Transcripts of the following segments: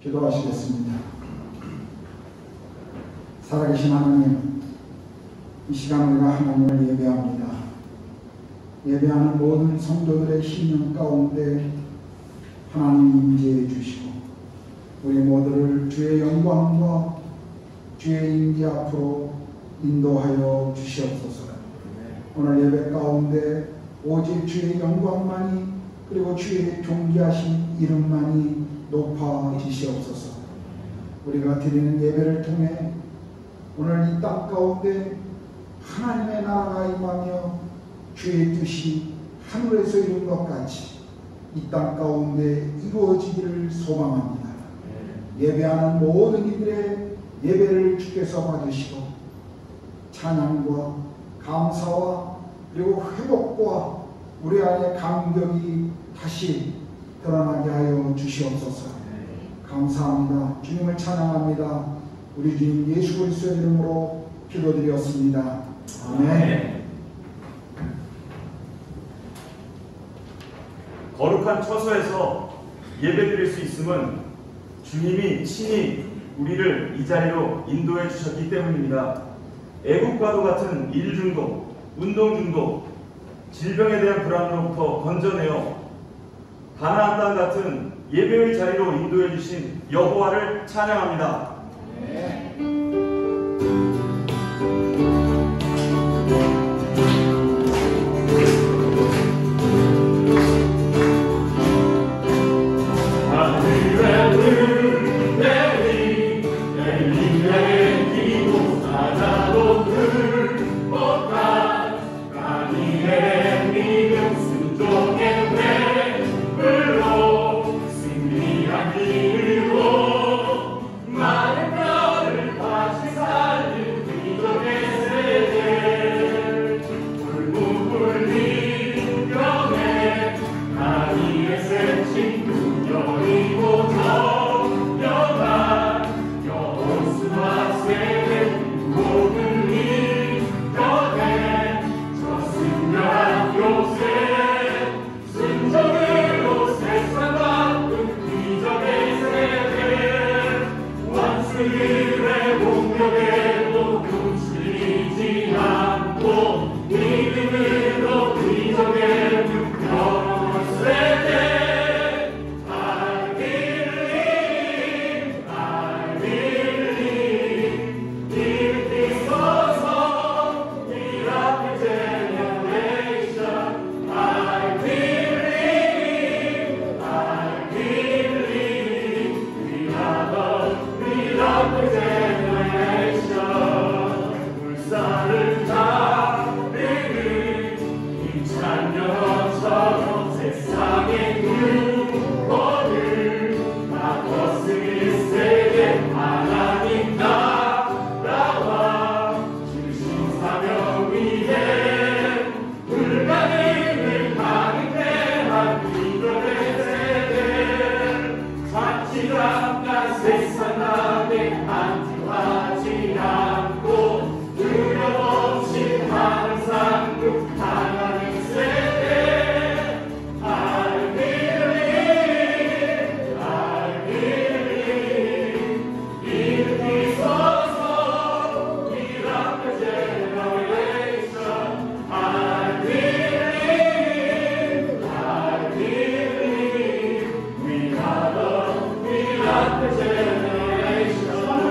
기도하시겠습니다. 살아계신 하나님, 이 시간 우리가 하나님을 예배합니다. 예배하는 모든 성도들의 심령 가운데 하나님 임재해 주시고 우리 모두를 주의 영광과 주의 임재 앞으로 인도하여 주시옵소서. 오늘 예배 가운데 오직 주의 영광만이 그리고 주의 존귀하신 이름만이 높아지시옵소서. 우리가 드리는 예배를 통해 오늘 이 땅 가운데 하나님의 나라가 임하며 주의 뜻이 하늘에서 이룬 것 같이 이 땅 가운데 이루어지기를 소망합니다. 예배하는 모든 이들의 예배를 주께서 받으시고 찬양과 감사와 그리고 회복과 우리 안에 감격이 다시 드러나게 하여 주시옵소서. 감사합니다. 주님을 찬양합니다. 우리 주님 예수 그리스도의 이름으로 기도드렸습니다. 아멘. 거룩한 처소에서 예배드릴 수 있음은 주님이 친히 우리를 이 자리로 인도해 주셨기 때문입니다. 애국과도 같은 일 중독, 운동 중독, 질병에 대한 불안으로부터 건져내어 가나안 땅 같은 예배의 자리로 인도해 주신 여호와를 찬양합니다. generation.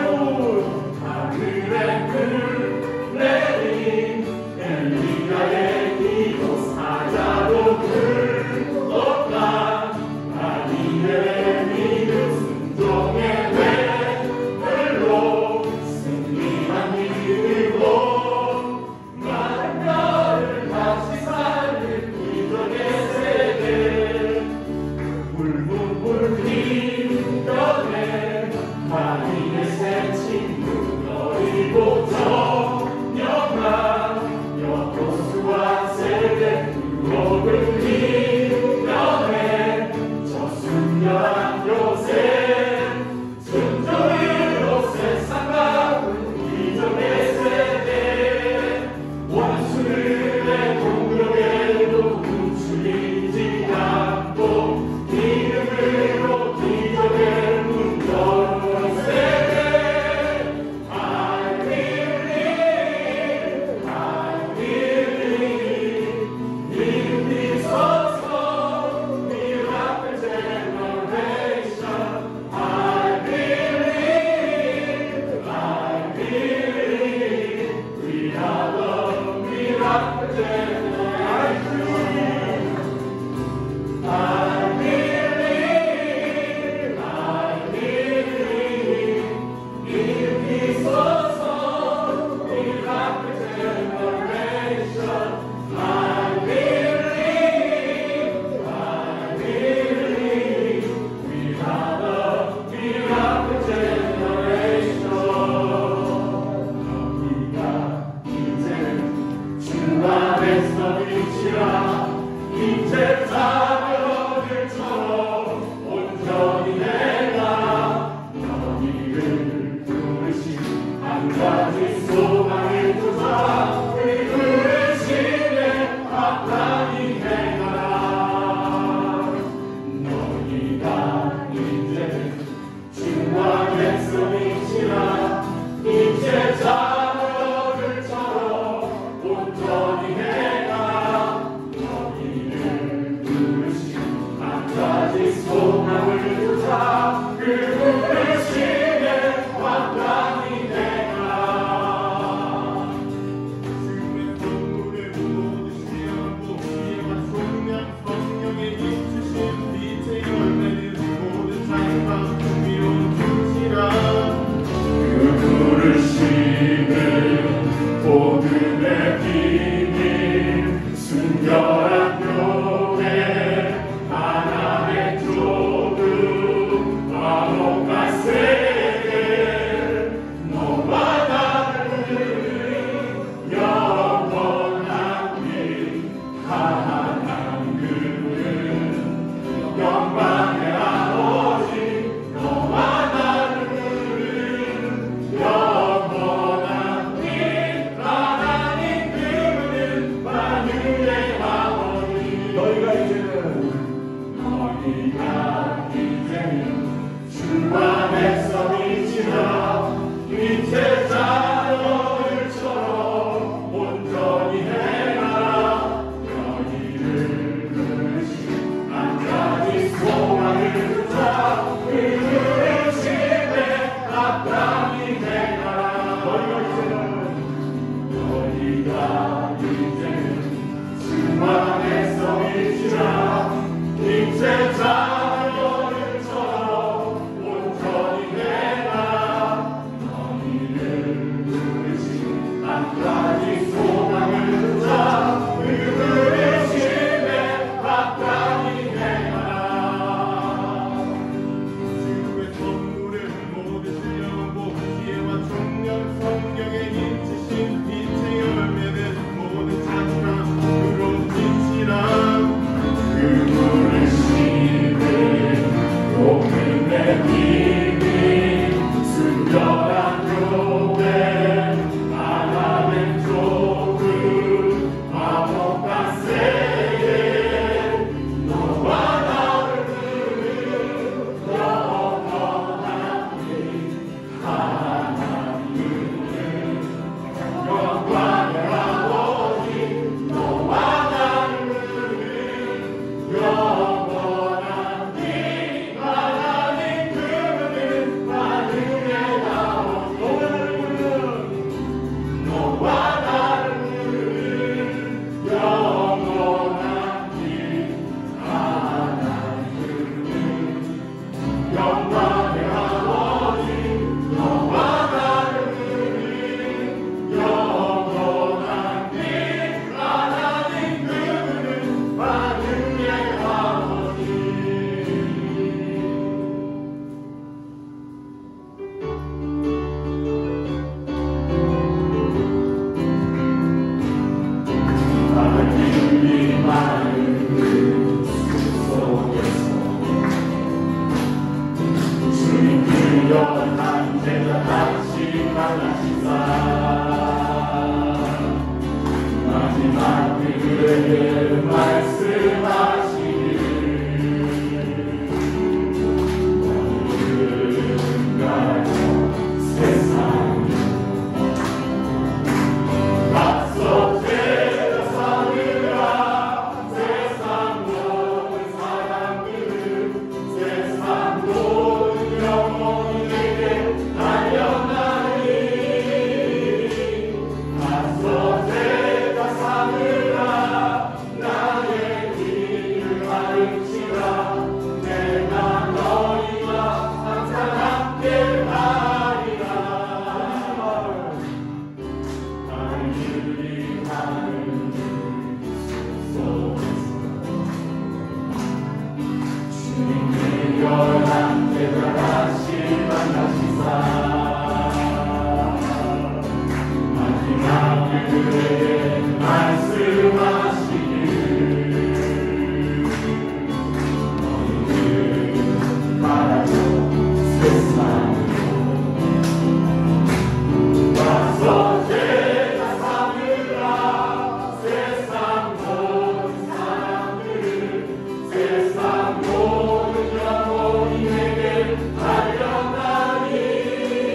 세상 모든 영혼이 내게 달려나니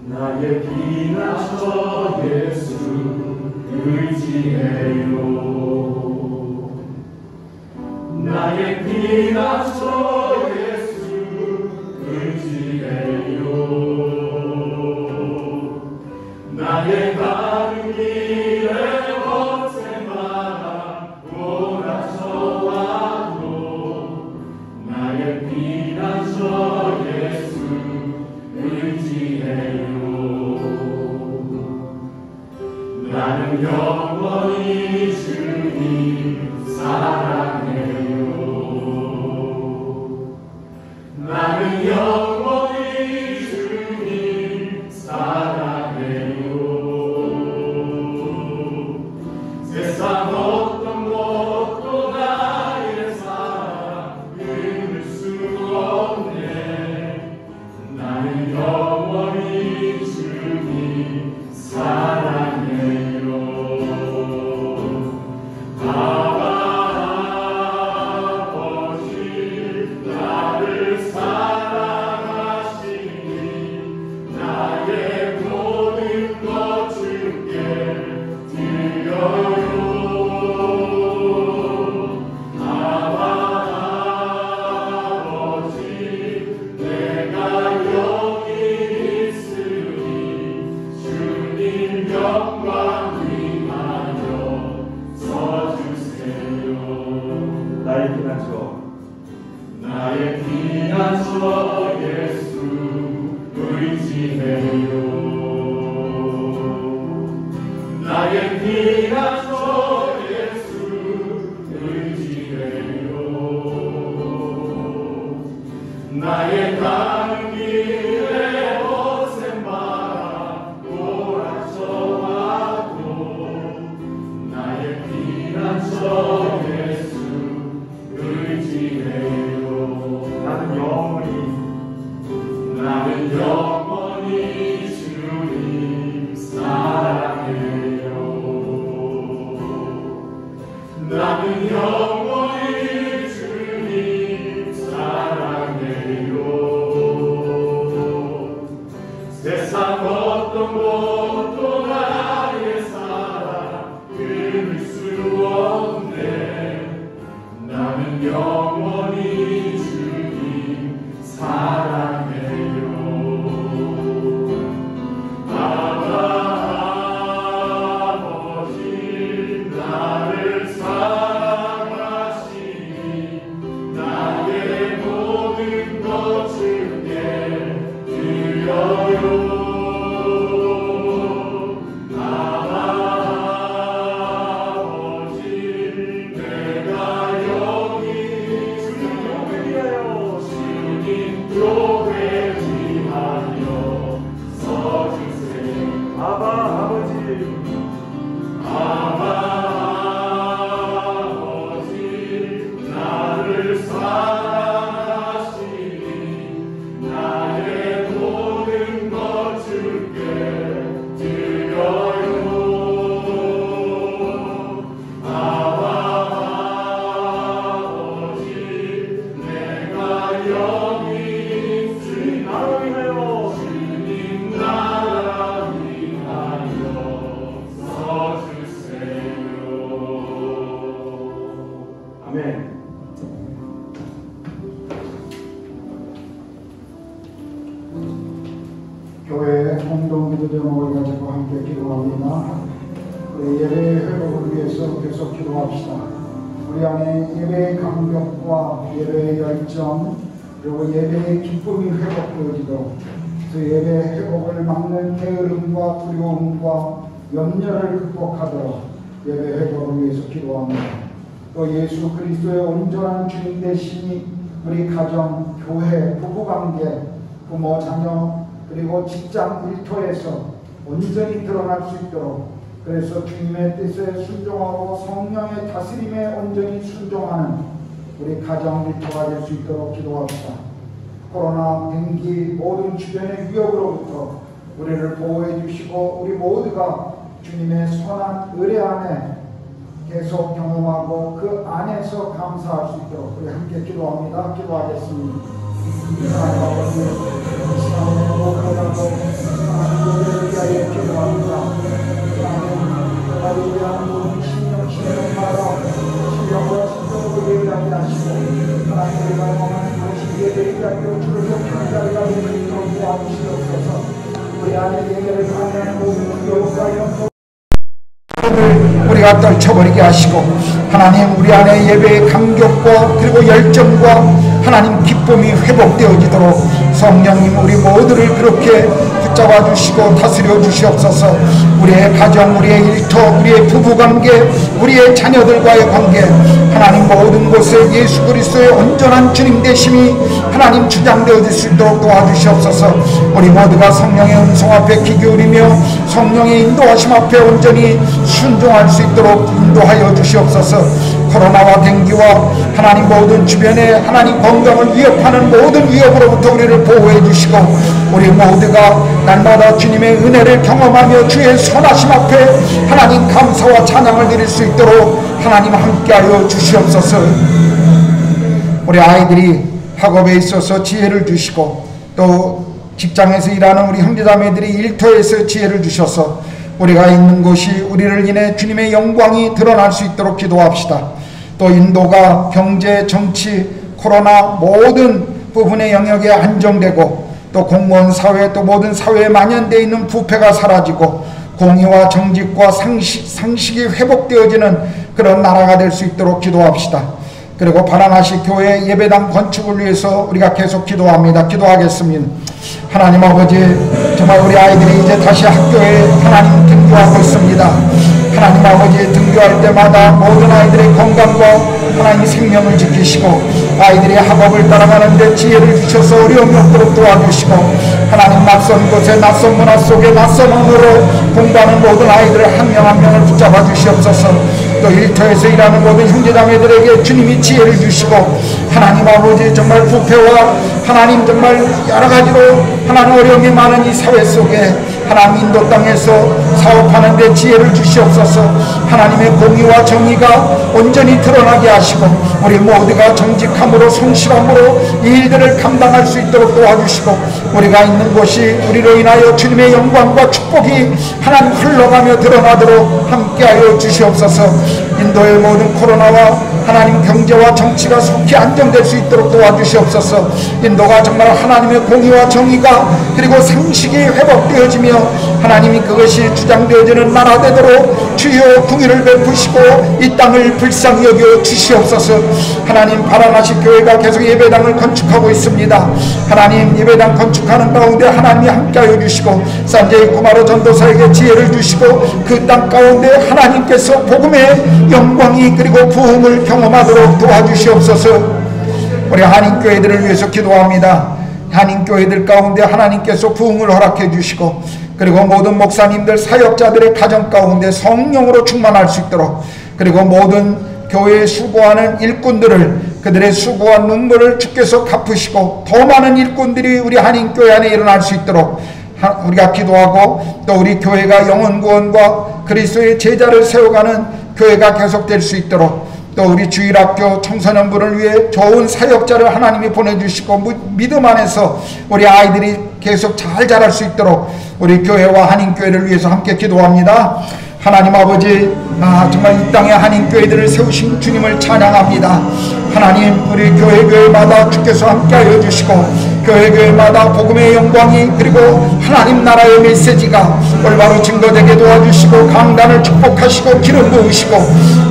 나의 피난처 예수 의지해요. 나의 피난처 예수 의지해요. 나의 가는 길에 어제마다 몰아쳐와도 나의 피난처 예수 의지해요. 나는 영원히 주님 사랑해요. 나는 영원히 주님 사랑해요. 세상 어떤 것도 나의 사랑 끊을 수 없네. 나는 영원히 주님 사랑해요. 아버지 나를 사랑하시니 나의 모든 것 주께 드려요. 아버지 내가 여기 있으니 주님 영광 위하여 서주세요. 나의 피난처 예수 의지해요. 나의 피난처 예수 의지해요. 나의 가는 길에 거센 바람 몰아쳐와도 나의 피난처 예수 의지해요. 나는 영원히 주님 사랑해요. 나는 영원히 주님 사랑해요. 세상 어떤 것도 나의 사랑 끊을 수 없네. 나는 영원히 주님 사랑해요. 아버지 나를 사랑하시니 나의 모든 것 주께 드려요. 아버지 내가 여기 주님 교회 위하여 서주세요. 아버지 나를 사랑하시니 나의 모든 것 주께 드려요. 아버지 내가 여기 주님 나라 위하여 주님 나라 위하여 서주세요. 아멘. 교회 공동기도 제목을 가지고 함께 기도합니다. 우리 예배의 회복을 위해서 계속 기도합시다. 우리 안에 예배의 감격과 예배의 열정 그리고 예배의 기쁨이 회복되어지도록 그 예배의 회복을 막는 게으름과 두려움과 염려를 극복하도록 예배 회복을 위해서 기도합니다. 또 예수 그리스도의 온전한 주님 되시니 우리 가정, 교회, 부부관계 부모, 자녀, 그리고 직장 일터에서 온전히 드러날 수 있도록, 그래서 주님의 뜻에 순종하고 성령의 다스림에 온전히 순종하는 우리 가정 일터가 될 수 있도록 기도합시다. 코로나, 댕기, 모든 주변의 위협으로부터 우리를 보호해 주시고 우리 모두가 주님의 선한 의뢰 안에 계속 경험하고 그 안에서 감사할 수 있도록 우리 함께 기도합니다. 기도하겠습니다. 하나님 아버지, 이 시간에 행복하다고 하나님을 위하여 기도합니다. 하나님, 나를 위한 모든 신령마다 신령으로 신령으로 예배하게 하시고 하나님 우리가 원하는 것이 예배의 자리로 주를 높이는 자리가 될 수 있도록 도와주시옵소서. 우리 안에 예배를 강요하는 모든 위협과 영토 우리가 떨쳐버리게 하시고 하나님 우리 안에 예배의 감격과 그리고 열정과 하나님 기쁨이 회복되어지도록 성령님 우리 모두를 그렇게 붙잡아 주시고 다스려 주시옵소서. 우리의 가정, 우리의 일터, 우리의 부부관계, 우리의 자녀들과의 관계 하나님 모든 곳에 예수 그리스도의 온전한 주님 되심이 하나님 주장되어질 수 있도록 도와주시옵소서. 우리 모두가 성령의 음성 앞에 귀 기울이며 성령의 인도하심 앞에 온전히 순종할 수 있도록 인도하여 주시옵소서. 코로나와 댕기와 하나님 모든 주변에 하나님 건강을 위협하는 모든 위협으로부터 우리를 보호해 주시고 우리 모두가 날마다 주님의 은혜를 경험하며 주의 선하심 앞에 하나님 감사와 찬양을 드릴 수 있도록 하나님 함께하여 주시옵소서. 우리 아이들이 학업에 있어서 지혜를 주시고 또 직장에서 일하는 우리 형제자매들이 일터에서 지혜를 주셔서 우리가 있는 곳이 우리를 인해 주님의 영광이 드러날 수 있도록 기도합시다. 또 인도가 경제, 정치, 코로나 모든 부분의 영역에 안정되고 또 공무원 사회 또 모든 사회에 만연되어 있는 부패가 사라지고 공의와 정직과 상식이 회복되어지는 그런 나라가 될 수 있도록 기도합시다. 그리고 바라나시 교회 예배당 건축을 위해서 우리가 계속 기도합니다. 기도하겠습니다. 하나님 아버지, 정말 우리 아이들이 이제 다시 학교에 하나님 등교하고 있습니다. 하나님 아버지, 등교할 때마다 모든 아이들의 건강과 하나님 생명을 지키시고 아이들이 학업을 따라가는데 지혜를 주셔서 어려움이 없도록 도와주시고 하나님 낯선 곳에 낯선 문화 속에 낯선 언어로 공부하는 모든 아이들을 한 명 한 명을 붙잡아 주시옵소서. 또 일터에서 일하는 모든 형제자매들에게 주님이 지혜를 주시고 하나님 아버지 정말 부패와 하나님 정말 여러가지로 하나님 어려움이 많은 이 사회 속에 하나님 인도 땅에서 사업하는 데 지혜를 주시옵소서. 하나님의 공의와 정의가 온전히 드러나게 하시고 우리 모두가 정직함으로 성실함으로 이 일들을 감당할 수 있도록 도와주시고 우리가 있는 곳이 우리로 인하여 주님의 영광과 축복이 하나님 흘러가며 드러나도록 함께하여 주시옵소서. 인도의 모든 코로나와 하나님 경제와 정치가 속히 안정될 수 있도록 도와주시옵소서. 인도가 정말 하나님의 공의와 정의가 그리고 상식이 회복되어지며 하나님이 그것이 주장되어지는 나라 되도록 주여 궁의를 베푸시고 이 땅을 불쌍히 여겨 주시옵소서. 하나님 바라나시 교회가 계속 예배당을 건축하고 있습니다. 하나님 예배당 건축하는 가운데 하나님이 함께하여 주시고 산제이 구마로 전도사에게 지혜를 주시고 그 땅 가운데 하나님께서 복음의 영광이 그리고 부흥을 경험하도록 도와주시옵소서. 우리 한인교회들을 위해서 기도합니다. 한인교회들 가운데 하나님께서 부흥을 허락해 주시고 그리고 모든 목사님들 사역자들의 가정 가운데 성령으로 충만할 수 있도록 그리고 모든 교회에 수고하는 일꾼들을 그들의 수고와 눈물을 주께서 갚으시고 더 많은 일꾼들이 우리 한인교회 안에 일어날 수 있도록 우리가 기도하고 또 우리 교회가 영혼구원과 그리스도의 제자를 세워가는 교회가 계속될 수 있도록 또 우리 주일학교 청소년부를 위해 좋은 사역자를 하나님이 보내주시고 믿음 안에서 우리 아이들이 계속 잘 자랄 수 있도록 우리 교회와 한인교회를 위해서 함께 기도합니다. 하나님 아버지, 정말 이 땅에 한인교회들을 세우신 주님을 찬양합니다. 하나님 우리 교회마다 주께서 함께하여 주시고 교회마다 복음의 영광이 그리고 하나님 나라의 메시지가 올바로 증거되게 도와주시고 강단을 축복하시고 기름 부으시고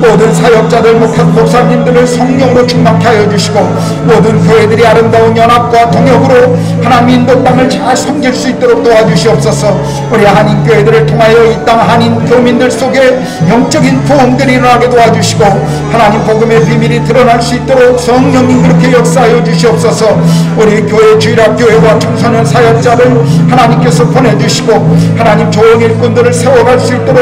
모든 사역자들 목사님들을 성령으로 충만케 하여 주시고 모든 교회들이 아름다운 연합과 동역으로 하나님 인도 땅을 잘 섬길 수 있도록 도와주시옵소서. 우리 한인교회들을 통하여 이 땅 한인 교민들 속에 영적인 부흥들이 일어나게 도와주시고 하나님 복음의 비밀이 드러날 수 있도록 성령님 그렇게 역사하여 주시옵소서. 우리 교회 주일학교회와 청소년 사역자를 하나님께서 보내주시고 하나님 좋은 일꾼들을 세워갈 수 있도록,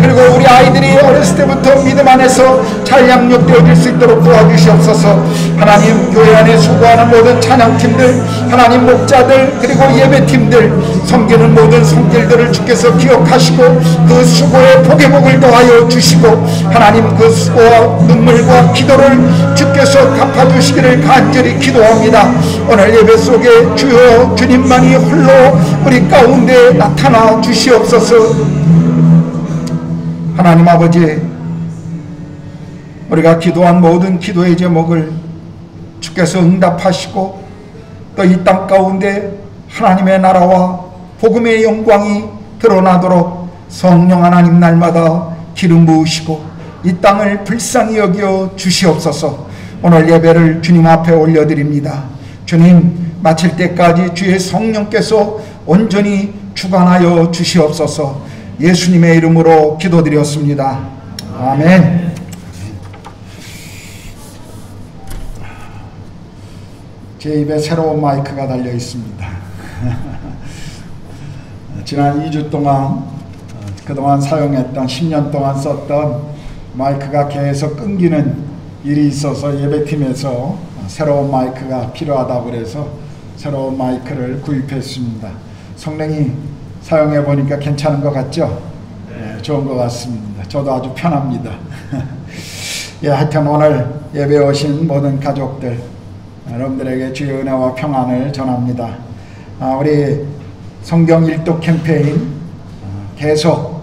그리고 우리 아이들이 어렸을 때부터 믿음 안에서 잘 양육되어질 수 있도록 도와주시옵소서. 하나님 교회 안에 수고하는 모든 찬양팀들, 하나님 목자들, 그리고 예배팀들, 섬기는 모든 손길들을 주께서 기억하시고 그 수고의 복의 복을 더하여 주시고 하나님 그 수고와 눈물과 기도를 주께서 갚아주시기를 간절히 기도합니다. 오늘 예배 속에 주여 주님만이 홀로 우리 가운데 나타나 주시옵소서. 하나님 아버지, 우리가 기도한 모든 기도의 제목을 주께서 응답하시고 또 이 땅 가운데 하나님의 나라와 복음의 영광이 드러나도록 성령 하나님 날마다 기름 부으시고 이 땅을 불쌍히 여겨 주시옵소서. 오늘 예배를 주님 앞에 올려드립니다. 주님, 마칠 때까지 주의 성령께서 온전히 주관하여 주시옵소서. 예수님의 이름으로 기도드렸습니다. 아멘. 제 입에 새로운 마이크가 달려 있습니다. 지난 2주 동안 그동안 사용했던 10년 동안 썼던 마이크가 계속 끊기는 일이 있어서 예배팀에서 새로운 마이크가 필요하다고 그래서 새로운 마이크를 구입했습니다. 성령이 사용해 보니까 괜찮은 것 같죠? 네, 좋은 것 같습니다. 저도 아주 편합니다. 예, 하여튼 오늘 예배 오신 모든 가족들, 여러분들에게 주의 은혜와 평안을 전합니다. 우리 성경 일독 캠페인 계속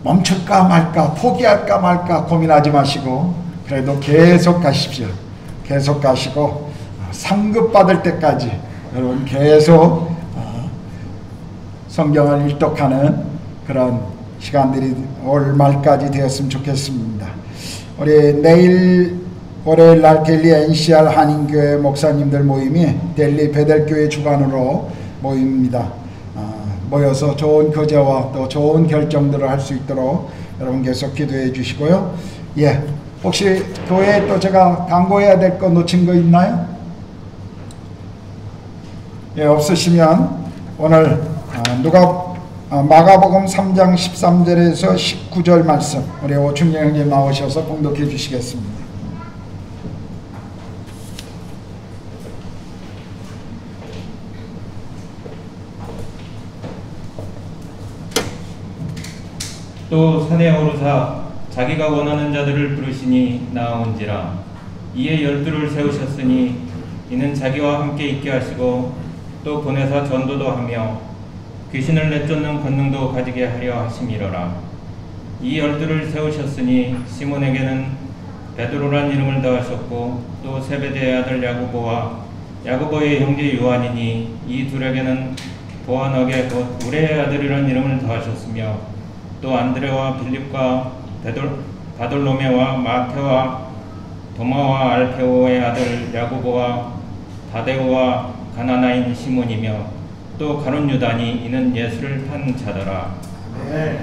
멈출까 말까, 포기할까 말까 고민하지 마시고 그래도 계속 가십시오. 계속 가시고 상급 받을 때까지 여러분 계속 성경을 일독하는 그런 시간들이 올 말까지 되었으면 좋겠습니다. 우리 내일 월요일 날 델리 NCR 한인교회 목사님들 모임이 델리 베델교회 주관으로 모입니다. 모여서 좋은 교제와 또 좋은 결정들을 할 수 있도록 여러분 계속 기도해 주시고요. 예, 혹시 교회에 또 제가 광고해야 될 거 놓친 거 있나요? 예, 없으시면 오늘 마가복음 3장 13절에서 19절 말씀 우리 오충재 형님 나오셔서 봉독해 주시겠습니다. 또 산에 오르사 자기가 원하는 자들을 부르시니 나아온지라. 이에 12를 세우셨으니 이는 자기와 함께 있게 하시고 또 보내사 전도도 하며 귀신을 내쫓는 권능도 가지게 하려 하심이로라. 이 12를 세우셨으니 시몬에게는 베드로란 이름을 더하셨고 또 세베대의 아들 야고보와 야고보의 형제 요한이니 이 둘에게는 보아너게 곧 우레의 아들이란 이름을 더하셨으며 또 안드레와 빌립과 바돌로메와 마테와 도마와 알페오의 아들 야고보와 다데오와 가나나인 시몬이며 또 가룟 유다니 이는 예수를 탄 자더라. 네.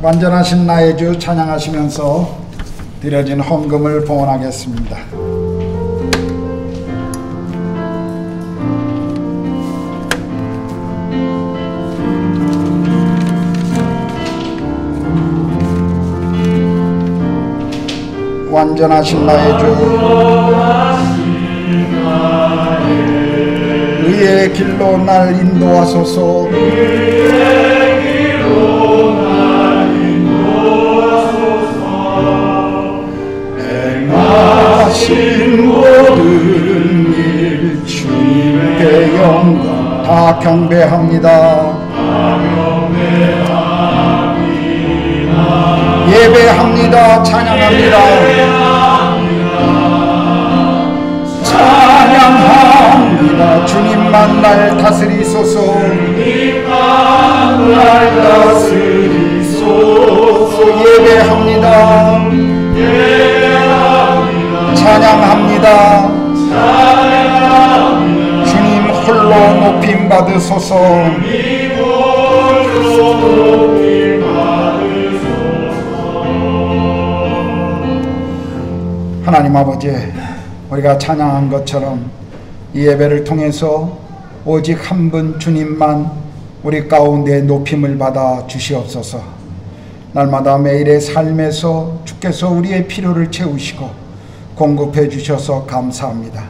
완전하신 나의 주 찬양하시면서 드려진 헌금을 봉헌하겠습니다. 완전하신 나의 주 의의 길로 날 인도하소서. 행하신 모든 일 주님께 영광 다 경배합니다. 예배합니다. 찬양합니다. 찬양합니다. 주님만 날 다스리소서. 주님만 날 다스리소서. 예배합니다. 찬양합니다. 주님 홀로 높임 받으소서. 하나님 아버지, 우리가 찬양한 것처럼 이 예배를 통해서 오직 한 분 주님만 우리 가운데 높임을 받아 주시옵소서. 날마다 매일의 삶에서 주께서 우리의 필요를 채우시고 공급해 주셔서 감사합니다.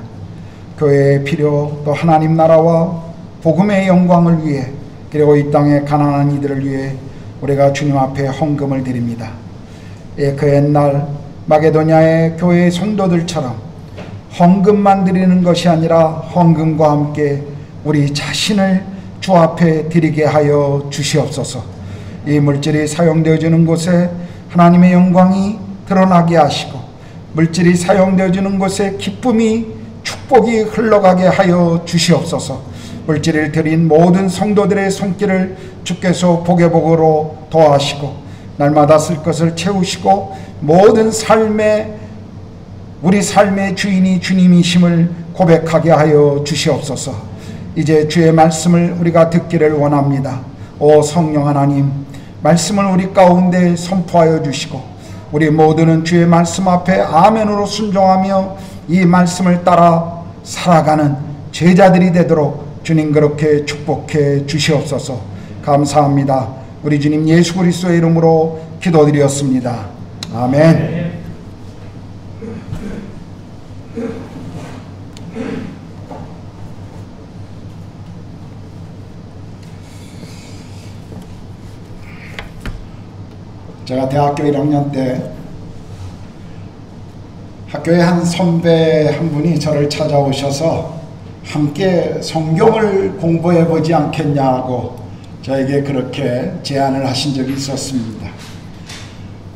교회의 필요, 또 하나님 나라와 복음의 영광을 위해, 그리고 이 땅의 가난한 이들을 위해 우리가 주님 앞에 헌금을 드립니다. 그 옛날 마게도냐의 교회의 성도들처럼 헌금만 드리는 것이 아니라 헌금과 함께 우리 자신을 주 앞에 드리게 하여 주시옵소서. 이 물질이 사용되어지는 곳에 하나님의 영광이 드러나게 하시고, 물질이 사용되어지는 곳에 기쁨이, 축복이 흘러가게 하여 주시옵소서. 물질을 드린 모든 성도들의 손길을 주께서 복으로 더하시고, 날마다 쓸 것을 채우시고, 모든 우리 삶의 주인이 주님이심을 고백하게 하여 주시옵소서. 이제 주의 말씀을 우리가 듣기를 원합니다. 오 성령 하나님, 말씀을 우리 가운데 선포하여 주시고, 우리 모두는 주의 말씀 앞에 아멘으로 순종하며 이 말씀을 따라 살아가는 제자들이 되도록 주님 그렇게 축복해 주시옵소서. 감사합니다. 우리 주님 예수 그리스도의 이름으로 기도드렸습니다. 아멘. 제가 대학교 1학년 때 학교의 한 선배 한 분이 저를 찾아오셔서 함께 성경을 공부해 보지 않겠냐고 저에게 그렇게 제안을 하신 적이 있었습니다.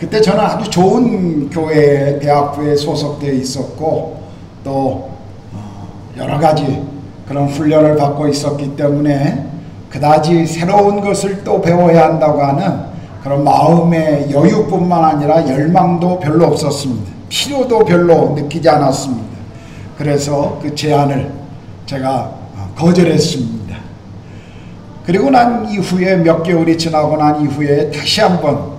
그때 저는 아주 좋은 교회 대학부에 소속되어 있었고, 또 여러 가지 그런 훈련을 받고 있었기 때문에 그다지 새로운 것을 또 배워야 한다고 하는 그런 마음의 여유뿐만 아니라 열망도 별로 없었습니다. 필요도 별로 느끼지 않았습니다. 그래서 그 제안을 제가 거절했습니다. 그리고 난 이후에 몇 개월이 지나고 난 이후에 다시 한번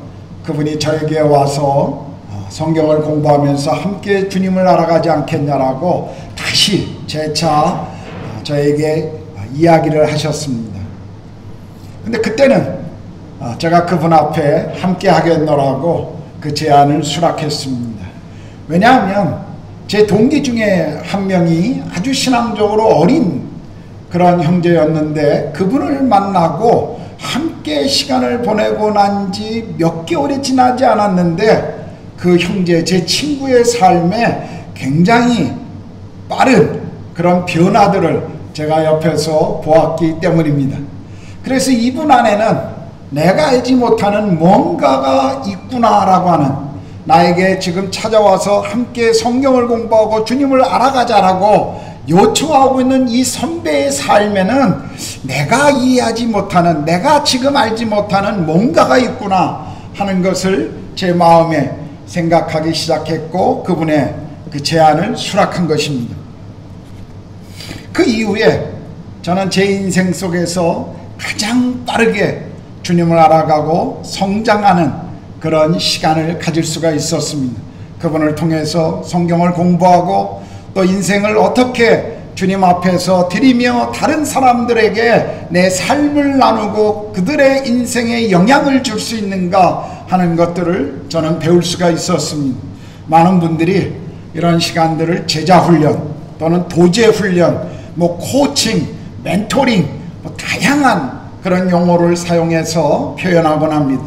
그분이 저에게 와서 성경을 공부하면서 함께 주님을 알아가지 않겠냐라고 다시 재차 저에게 이야기를 하셨습니다. 근데 그때는 제가 그분 앞에 함께 하겠노라고 그 제안을 수락했습니다. 왜냐하면 제 동기 중에 한 명이 아주 신앙적으로 어린 그런 형제였는데, 그분을 만나고 함께 시간을 보내고 난 지 몇 개월이 지나지 않았는데 그 형제, 제 친구의 삶에 굉장히 빠른 그런 변화들을 제가 옆에서 보았기 때문입니다. 그래서 이분 안에는 내가 알지 못하는 뭔가가 있구나라고 하는, 나에게 지금 찾아와서 함께 성경을 공부하고 주님을 알아가자라고 요청하고 있는 이 선배의 삶에는 내가 이해하지 못하는, 내가 지금 알지 못하는 뭔가가 있구나 하는 것을 제 마음에 생각하기 시작했고, 그분의 그 제안을 수락한 것입니다. 그 이후에 저는 제 인생 속에서 가장 빠르게 주님을 알아가고 성장하는 그런 시간을 가질 수가 있었습니다. 그분을 통해서 성경을 공부하고 또 인생을 어떻게 주님 앞에서 드리며 다른 사람들에게 내 삶을 나누고 그들의 인생에 영향을 줄 수 있는가 하는 것들을 저는 배울 수가 있었습니다. 많은 분들이 이런 시간들을 제자훈련 또는 도제훈련, 코칭, 멘토링, 다양한 그런 용어를 사용해서 표현하곤 합니다.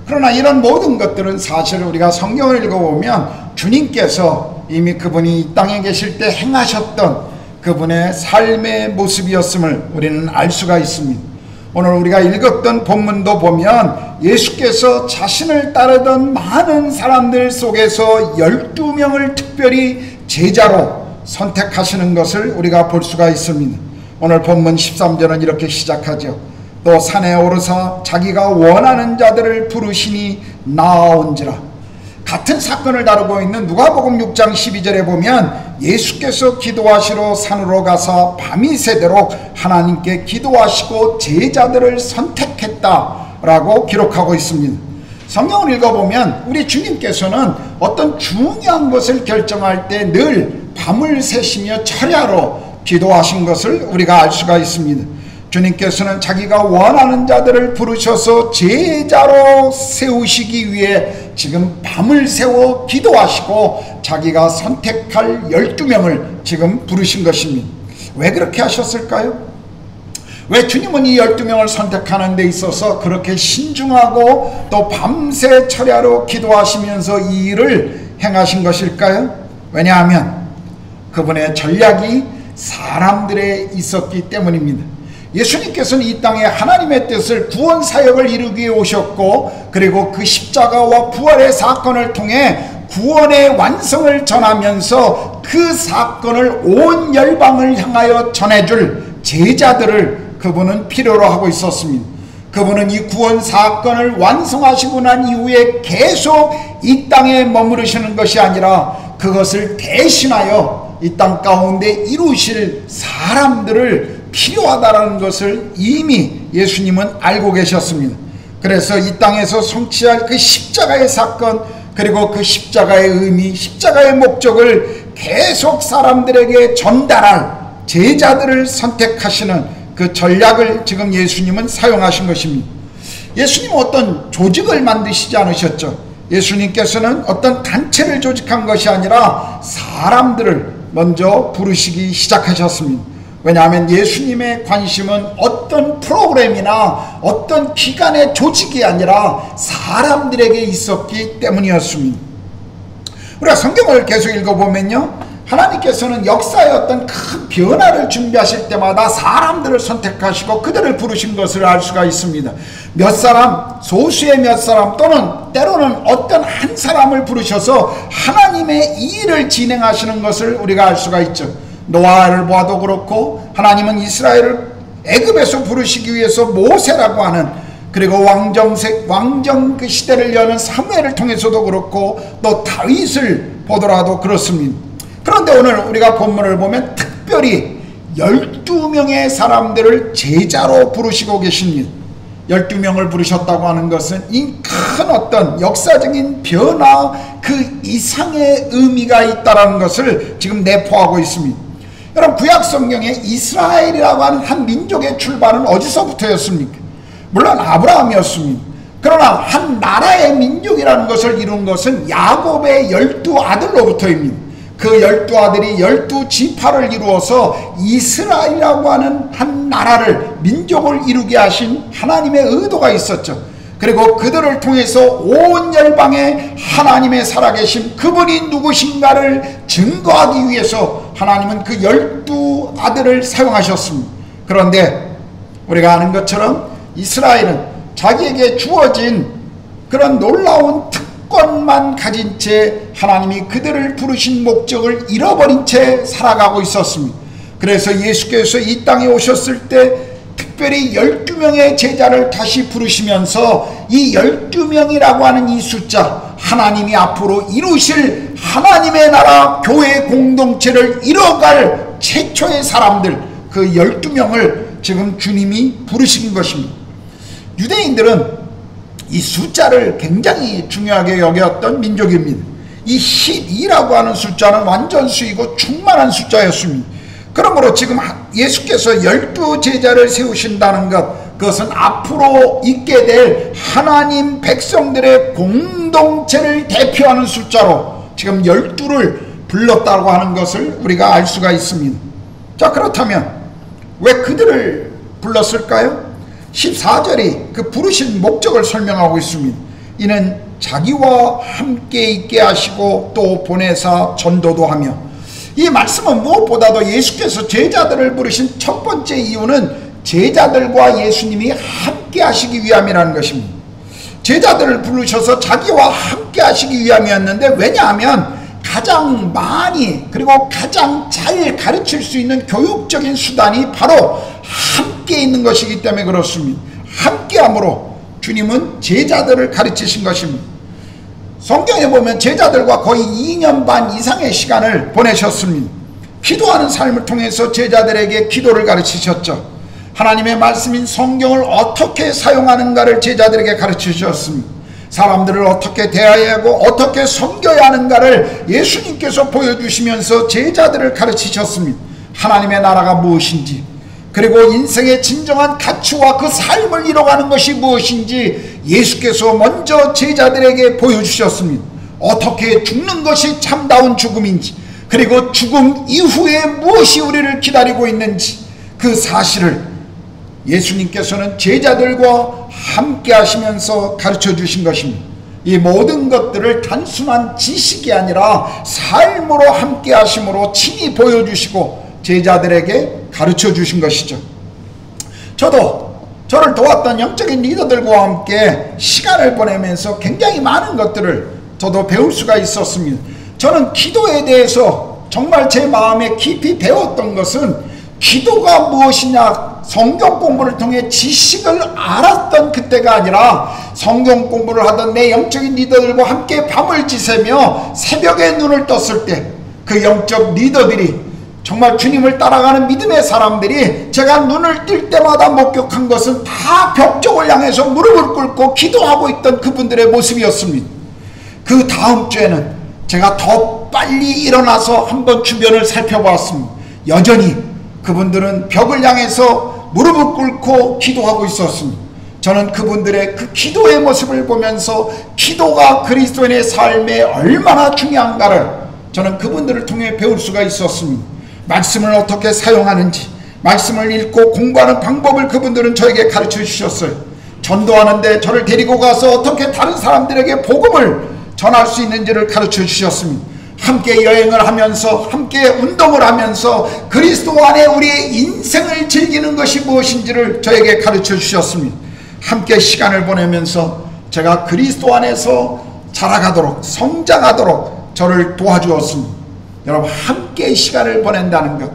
그러나 이런 모든 것들은 사실 우리가 성경을 읽어보면 주님께서 이미 그분이 이 땅에 계실 때 행하셨던 그분의 삶의 모습이었음을 우리는 알 수가 있습니다. 오늘 우리가 읽었던 본문도 보면 예수께서 자신을 따르던 많은 사람들 속에서 12명을 특별히 제자로 선택하시는 것을 우리가 볼 수가 있습니다. 오늘 본문 13절은 이렇게 시작하죠. 또 산에 오르사 자기가 원하는 자들을 부르시니 나아온지라. 같은 사건을 다루고 있는 누가복음 6장 12절에 보면 예수께서 기도하시러 산으로 가서 밤이 새도록 하나님께 기도하시고 제자들을 선택했다라고 기록하고 있습니다. 성경을 읽어보면 우리 주님께서는 어떤 중요한 것을 결정할 때 늘 밤을 새시며 철야로 기도하신 것을 우리가 알 수가 있습니다. 주님께서는 자기가 원하는 자들을 부르셔서 제자로 세우시기 위해 지금 밤을 새워 기도하시고 자기가 선택할 12명을 지금 부르신 것입니다. 왜 그렇게 하셨을까요? 왜 주님은 이 12명을 선택하는 데 있어서 그렇게 신중하고 또 밤새 철야로 기도하시면서 이 일을 행하신 것일까요? 왜냐하면 그분의 전략이 사람들에 있었기 때문입니다. 예수님께서는 이 땅에 하나님의 뜻을 구원 사역을 이루기 위해 오셨고, 그리고 그 십자가와 부활의 사건을 통해 구원의 완성을 전하면서 그 사건을 온 열방을 향하여 전해줄 제자들을 그분은 필요로 하고 있었습니다. 그분은 이 구원 사건을 완성하시고 난 이후에 계속 이 땅에 머무르시는 것이 아니라 그것을 대신하여 이 땅 가운데 이루실 사람들을 필요하다라는 것을 이미 예수님은 알고 계셨습니다. 그래서 이 땅에서 성취할 그 십자가의 사건, 그리고 그 십자가의 의미, 십자가의 목적을 계속 사람들에게 전달할 제자들을 선택하시는 그 전략을 지금 예수님은 사용하신 것입니다. 예수님은 어떤 조직을 만드시지 않으셨죠. 예수님께서는 어떤 단체를 조직한 것이 아니라 사람들을 먼저 부르시기 시작하셨습니다. 왜냐하면 예수님의 관심은 어떤 프로그램이나 어떤 기관의 조직이 아니라 사람들에게 있었기 때문이었습니다. 우리가 성경을 계속 읽어보면요, 하나님께서는 역사의 어떤 큰 변화를 준비하실 때마다 사람들을 선택하시고 그들을 부르신 것을 알 수가 있습니다. 몇 사람, 소수의 몇 사람, 또는 때로는 어떤 한 사람을 부르셔서 하나님의 일을 진행하시는 것을 우리가 알 수가 있죠. 노아를 보아도 그렇고, 하나님은 이스라엘을 애굽에서 부르시기 위해서 모세라고 하는, 그리고 왕정 그 시대를 여는 사무엘을 통해서도 그렇고, 또 다윗을 보더라도 그렇습니다. 그런데 오늘 우리가 본문을 보면 특별히 12명의 사람들을 제자로 부르시고 계십니다. 12명을 부르셨다고 하는 것은 이 큰 어떤 역사적인 변화, 그 이상의 의미가 있다는 것을 지금 내포하고 있습니다. 여러분, 구약 성경에 이스라엘이라고 하는 한 민족의 출발은 어디서부터였습니까? 물론 아브라함이었습니다. 그러나 한 나라의 민족이라는 것을 이룬 것은 야곱의 12아들로부터입니다. 그 12아들이 12지파를 이루어서 이스라엘이라고 하는 한 나라를, 민족을 이루게 하신 하나님의 의도가 있었죠. 그리고 그들을 통해서 온 열방에 하나님의 살아계심, 그분이 누구신가를 증거하기 위해서 하나님은 그 12아들을 사용하셨습니다. 그런데 우리가 아는 것처럼 이스라엘은 자기에게 주어진 그런 놀라운 특권만 가진 채 하나님이 그들을 부르신 목적을 잃어버린 채 살아가고 있었습니다. 그래서 예수께서 이 땅에 오셨을 때 특별히 12명의 제자를 다시 부르시면서 이 12명이라고 하는 이 숫자, 하나님이 앞으로 이루실 하나님의 나라 교회 공동체를 이뤄갈 최초의 사람들, 그 12명을 지금 주님이 부르신 것입니다. 유대인들은 이 숫자를 굉장히 중요하게 여겼던 민족입니다. 이 12라고 하는 숫자는 완전수이고 충만한 숫자였습니다. 그러므로 지금 예수께서 12제자를 세우신다는 것, 그것은 앞으로 있게 될 하나님 백성들의 공동체를 대표하는 숫자로 지금 12를 불렀다고 하는 것을 우리가 알 수가 있습니다. 자, 그렇다면 왜 그들을 불렀을까요? 14절이 그 부르신 목적을 설명하고 있습니다. 이는 자기와 함께 있게 하시고 또 보내사 전도도 하며, 이 말씀은 무엇보다도 예수께서 제자들을 부르신 첫 번째 이유는 제자들과 예수님이 함께 하시기 위함이라는 것입니다. 제자들을 부르셔서 자기와 함께 하시기 위함이었는데, 왜냐하면 가장 많이 그리고 가장 잘 가르칠 수 있는 교육적인 수단이 바로 함께 있는 것이기 때문에 그렇습니다. 함께함으로 주님은 제자들을 가르치신 것입니다. 성경에 보면 제자들과 거의 2년 반 이상의 시간을 보내셨습니다. 기도하는 삶을 통해서 제자들에게 기도를 가르치셨죠. 하나님의 말씀인 성경을 어떻게 사용하는가를 제자들에게 가르치셨습니다. 사람들을 어떻게 대해야 하고 어떻게 섬겨야 하는가를 예수님께서 보여주시면서 제자들을 가르치셨습니다. 하나님의 나라가 무엇인지, 그리고 인생의 진정한 가치와 그 삶을 이뤄가는 것이 무엇인지 예수께서 먼저 제자들에게 보여주셨습니다. 어떻게 죽는 것이 참다운 죽음인지, 그리고 죽음 이후에 무엇이 우리를 기다리고 있는지, 그 사실을 예수님께서는 제자들과 함께 하시면서 가르쳐 주신 것입니다. 이 모든 것들을 단순한 지식이 아니라 삶으로 함께 하심으로 친히 보여주시고 제자들에게 가르쳐 주신 것이죠. 저를 도왔던 영적인 리더들과 함께 시간을 보내면서 굉장히 많은 것들을 저도 배울 수가 있었습니다. 저는 기도에 대해서 정말 제 마음에 깊이 배웠던 것은 기도가 무엇이냐, 성경 공부를 통해 지식을 알았던 그때가 아니라 성경 공부를 하던 내 영적인 리더들과 함께 밤을 지새며 새벽에 눈을 떴을 때 그 영적 리더들이, 정말 주님을 따라가는 믿음의 사람들이 제가 눈을 뜰 때마다 목격한 것은 다 벽 쪽을 향해서 무릎을 꿇고 기도하고 있던 그분들의 모습이었습니다. 그 다음 주에는 제가 더 빨리 일어나서 한번 주변을 살펴보았습니다. 여전히 그분들은 벽을 향해서 무릎을 꿇고 기도하고 있었습니다. 저는 그분들의 그 기도의 모습을 보면서 기도가 그리스도인의 삶에 얼마나 중요한가를 저는 그분들을 통해 배울 수가 있었습니다. 말씀을 어떻게 사용하는지, 말씀을 읽고 공부하는 방법을 그분들은 저에게 가르쳐 주셨어요. 전도하는데 저를 데리고 가서 어떻게 다른 사람들에게 복음을 전할 수 있는지를 가르쳐 주셨습니다. 함께 여행을 하면서, 함께 운동을 하면서 그리스도 안에 우리의 인생을 즐기는 것이 무엇인지를 저에게 가르쳐 주셨습니다. 함께 시간을 보내면서 제가 그리스도 안에서 자라가도록, 성장하도록 저를 도와주었습니다. 여러분, 함께 시간을 보낸다는 것,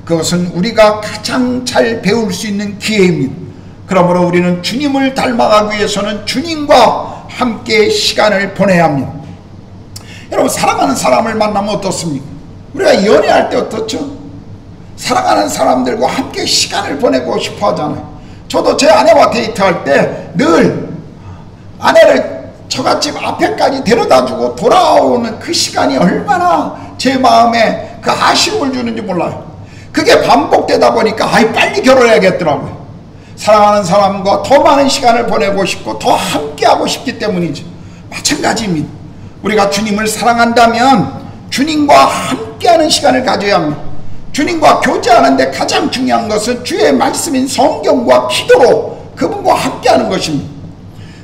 그것은 우리가 가장 잘 배울 수 있는 기회입니다. 그러므로 우리는 주님을 닮아가기 위해서는 주님과 함께 시간을 보내야 합니다. 여러분, 사랑하는 사람을 만나면 어떻습니까? 우리가 연애할 때 어떻죠? 사랑하는 사람들과 함께 시간을 보내고 싶어 하잖아요. 저도 제 아내와 데이트할 때 늘 아내를 처갓집 앞에까지 데려다주고 돌아오는 그 시간이 얼마나 제 마음에 그 아쉬움을 주는지 몰라요. 그게 반복되다 보니까 빨리 결혼해야겠더라고요. 사랑하는 사람과 더 많은 시간을 보내고 싶고 더 함께하고 싶기 때문이죠. 마찬가지입니다. 우리가 주님을 사랑한다면 주님과 함께하는 시간을 가져야 합니다. 주님과 교제하는데 가장 중요한 것은 주의 말씀인 성경과 기도로 그분과 함께하는 것입니다.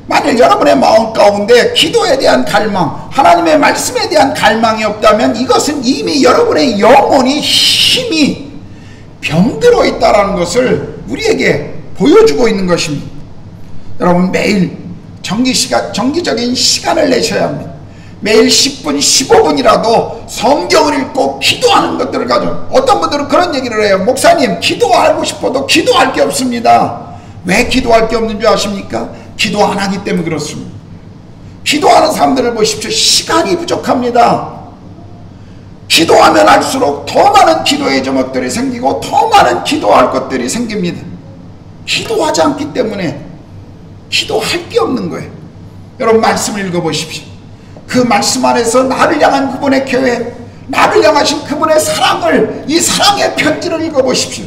만일 여러분의 마음 가운데 기도에 대한 갈망, 하나님의 말씀에 대한 갈망이 없다면 이것은 이미 여러분의 영혼이 힘이 병들어 있다는 것을 우리에게 보여주고 있는 것입니다. 여러분, 매일 정기적인 시간을 내셔야 합니다. 매일 10분, 15분이라도 성경을 읽고 기도하는 것들을 가져. 어떤 분들은 그런 얘기를 해요. 목사님, 기도하고 싶어도 기도할 게 없습니다. 왜 기도할 게 없는 줄 아십니까? 기도 안 하기 때문에 그렇습니다. 기도하는 사람들을 보십시오. 시간이 부족합니다. 기도하면 할수록 더 많은 기도의 제목들이 생기고 더 많은 기도할 것들이 생깁니다. 기도하지 않기 때문에 기도할 게 없는 거예요. 여러분, 말씀을 읽어보십시오. 그 말씀 안에서 나를 향한 그분의 계획, 나를 향하신 그분의 사랑을, 이 사랑의 편지를 읽어보십시오.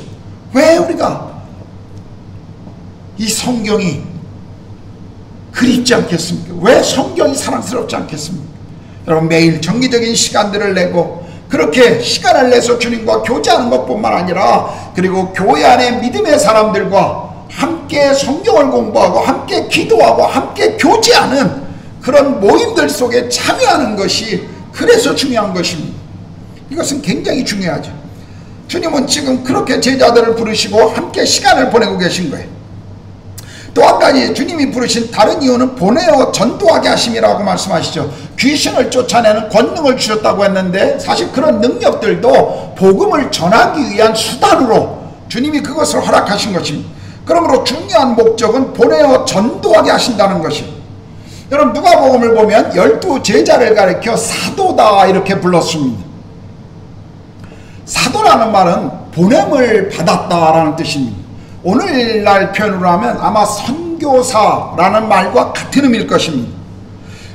왜 우리가 이 성경이 그립지 않겠습니까? 왜 성경이 사랑스럽지 않겠습니까? 여러분, 매일 정기적인 시간들을 내고 그렇게 시간을 내서 주님과 교제하는 것뿐만 아니라 그리고 교회 안에 믿음의 사람들과 함께 성경을 공부하고 함께 기도하고 함께 교제하는 그런 모임들 속에 참여하는 것이 그래서 중요한 것입니다. 이것은 굉장히 중요하죠. 주님은 지금 그렇게 제자들을 부르시고 함께 시간을 보내고 계신 거예요. 또 한 가지 주님이 부르신 다른 이유는 보내어 전도하게 하심이라고 말씀하시죠. 귀신을 쫓아내는 권능을 주셨다고 했는데 사실 그런 능력들도 복음을 전하기 위한 수단으로 주님이 그것을 허락하신 것입니다. 그러므로 중요한 목적은 보내어 전도하게 하신다는 것입니다. 여러분 누가복음을 보면 12 제자를 가리켜 사도다 이렇게 불렀습니다. 사도라는 말은 보냄을 받았다라는 뜻입니다. 오늘날 표현으로 하면 아마 선교사라는 말과 같은 의미일 것입니다.